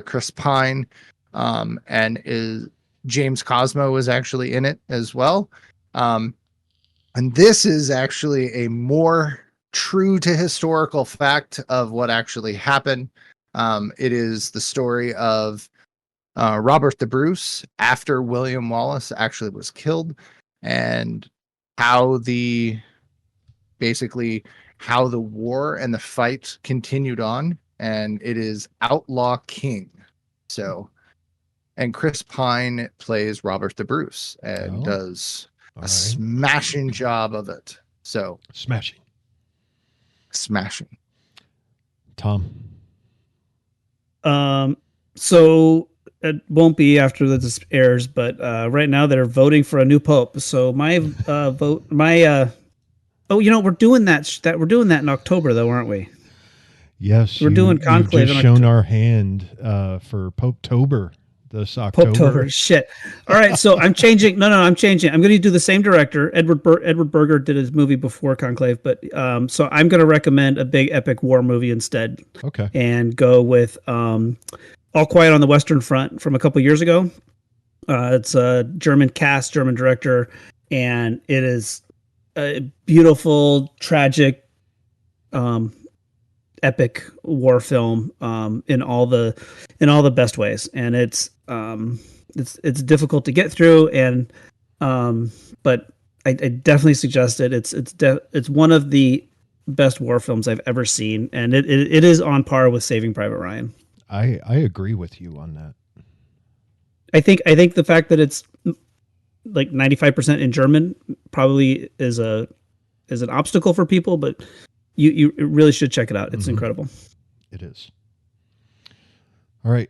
Chris Pine, and James Cosmo is actually in it as well. And this is actually a more true to historical fact of what actually happened. It is the story of Robert the Bruce after William Wallace actually was killed, and how how the war and the fight continued on, and it is Outlaw King. So, and Chris Pine plays Robert the Bruce and does a smashing job of it. So smashing. Tom. So it won't be after this airs, but right now they're voting for a new pope. So my vote, we're doing that. We're doing that in October, though, aren't we? Yes, we're doing conclave. You've just shown our hand for Pope-tober this October. Pope-tober, shit. All right, so I'm changing. No, I'm changing. I'm going to do the same director. Edward Berger did his movie before Conclave, but so I'm going to recommend a big epic war movie instead. Okay, and go with All Quiet on the Western Front from a couple years ago. It's a German cast, German director, and it is a beautiful, tragic, epic war film in all the best ways. And it's difficult to get through, and but I definitely suggest it. It's one of the best war films I've ever seen, and it is on par with Saving Private Ryan. I agree with you on that. I think the fact that it's like 95% in German probably is an obstacle for people, but you really should check it out. It's incredible. It is. All right.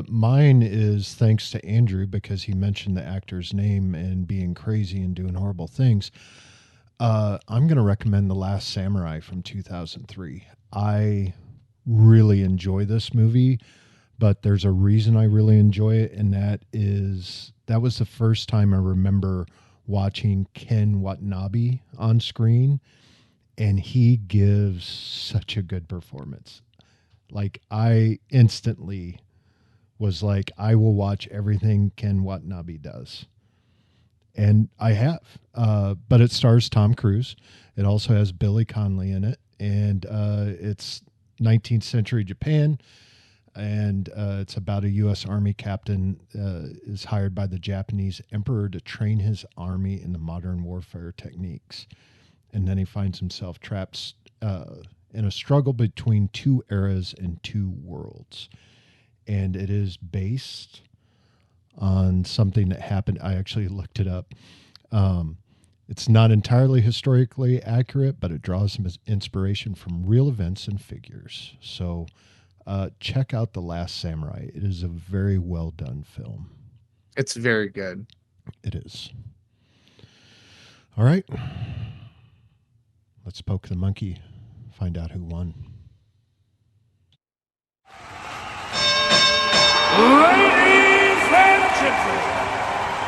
Mine is thanks to Andrew because he mentioned the actor's name and being crazy and doing horrible things. I'm going to recommend The Last Samurai from 2003. I really enjoy this movie, but there's a reason I really enjoy it, and that was the first time I remember watching Ken Watanabe on screen, and he gives such a good performance. Like, I instantly was like, I will watch everything Ken Watanabe does. And I have. But it stars Tom Cruise. It also has Billy Connolly in it. And it's 19th century Japan. And it's about a U.S. Army captain is hired by the Japanese emperor to train his army in the modern warfare techniques. And then he finds himself trapped in a struggle between two eras and two worlds. And it is based on something that happened. I actually looked it up. It's not entirely historically accurate, but it draws some inspiration from real events and figures. So check out The Last Samurai. It is a very well done film. It's very good. It is. All right. Let's poke the monkey. Find out who won. Ladies and gentlemen,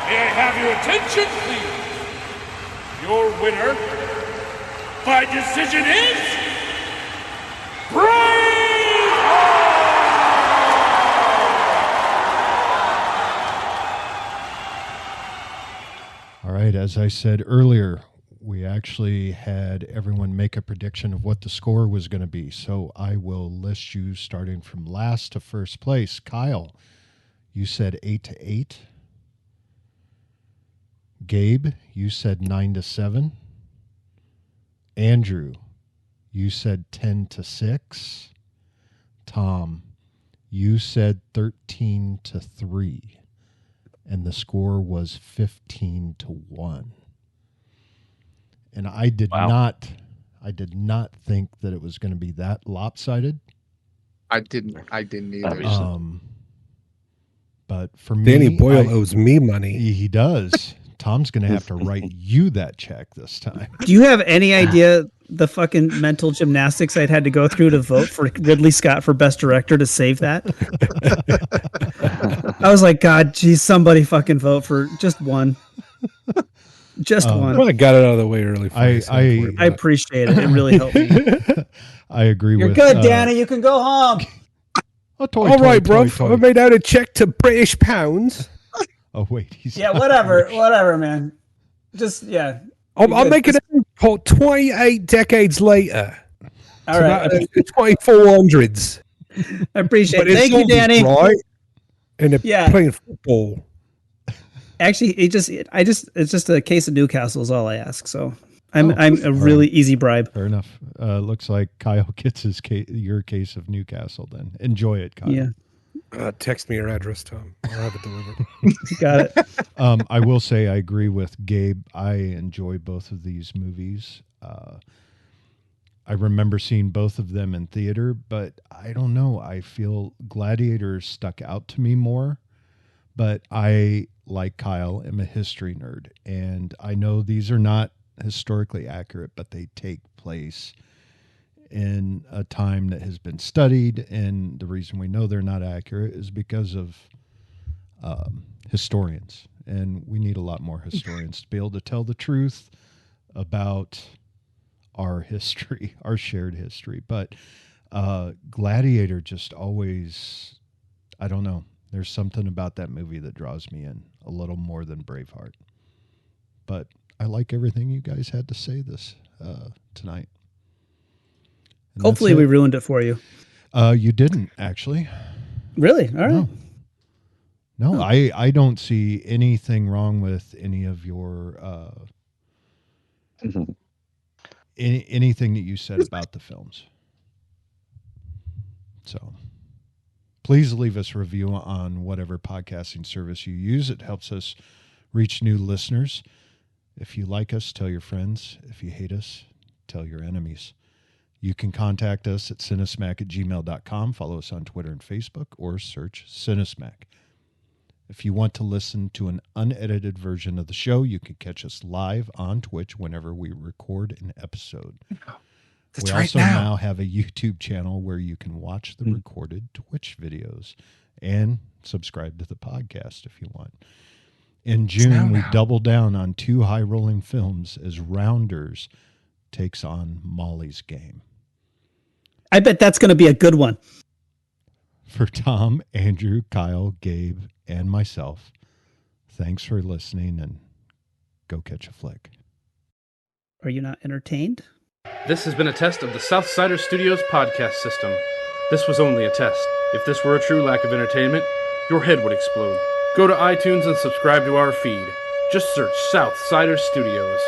may I have your attention, please? Your winner by decision is Braveheart! All right, as I said earlier, we actually had everyone make a prediction of what the score was going to be. So I will list you starting from last to first place. Kyle, you said 8-8. Gabe, you said 9-7. Andrew, you said 10-6. Tom, you said 13-3. And the score was 15-1. And I did not think that it was going to be that lopsided. I didn't either. But for me, Danny Boyle owes me money. He does. Tom's going to have to write you that check this time. Do you have any idea the fucking mental gymnastics I'd had to go through to vote for Ridley Scott for Best Director to save that? I was like, God, geez, somebody fucking vote for just one. Just one. Well, I got it out of the way early. I appreciate it. It really helped me. I agree You're with good, Danny. You can go home. All right, bro. I made out a check to British pounds. Oh, wait. Whatever, man. Just, yeah. I'm making it 28 decades later. All right. 2400s. I appreciate it. Thank you, Danny. Right? And they're playing football. Actually, it's just a case of Newcastle is all I ask. So I'm a really easy bribe. Fair enough. Looks like Kyle gets your case of Newcastle. Then enjoy it, Kyle. Yeah. Text me your address, Tom. I'll have it delivered. Got it. I will say I agree with Gabe. I enjoy both of these movies. I remember seeing both of them in theater, but I don't know. I feel Gladiator stuck out to me more. But I, like Kyle, am a history nerd, and I know these are not historically accurate, but they take place in a time that has been studied, and the reason we know they're not accurate is because of historians, and we need a lot more historians to be able to tell the truth about our history, our shared history. But Gladiator just always, I don't know, there's something about that movie that draws me in a little more than Braveheart. But I like everything you guys had to say this tonight. And hopefully we ruined it for you. You didn't, actually. Really? All right. No, I don't see anything wrong with any of your anything that you said about the films. So please leave us a review on whatever podcasting service you use. It helps us reach new listeners. If you like us, tell your friends. If you hate us, tell your enemies. You can contact us at cinesmac@gmail.com. Follow us on Twitter and Facebook, or search Cinesmac. If you want to listen to an unedited version of the show, you can catch us live on Twitch whenever we record an episode. That's we right also now. now have a YouTube channel where you can watch the recorded Twitch videos and subscribe to the podcast if you want. In June, we double down on 2 high-rolling films as Rounders takes on Molly's Game. I bet that's going to be a good one. For Tom, Andrew, Kyle, Gabe, and myself, thanks for listening, and go catch a flick. Are you not entertained? This has been a test of the Southsider Studios podcast system. This was only a test. If this were a true lack of entertainment, your head would explode. Go to iTunes and subscribe to our feed. Just search Southsider Studios.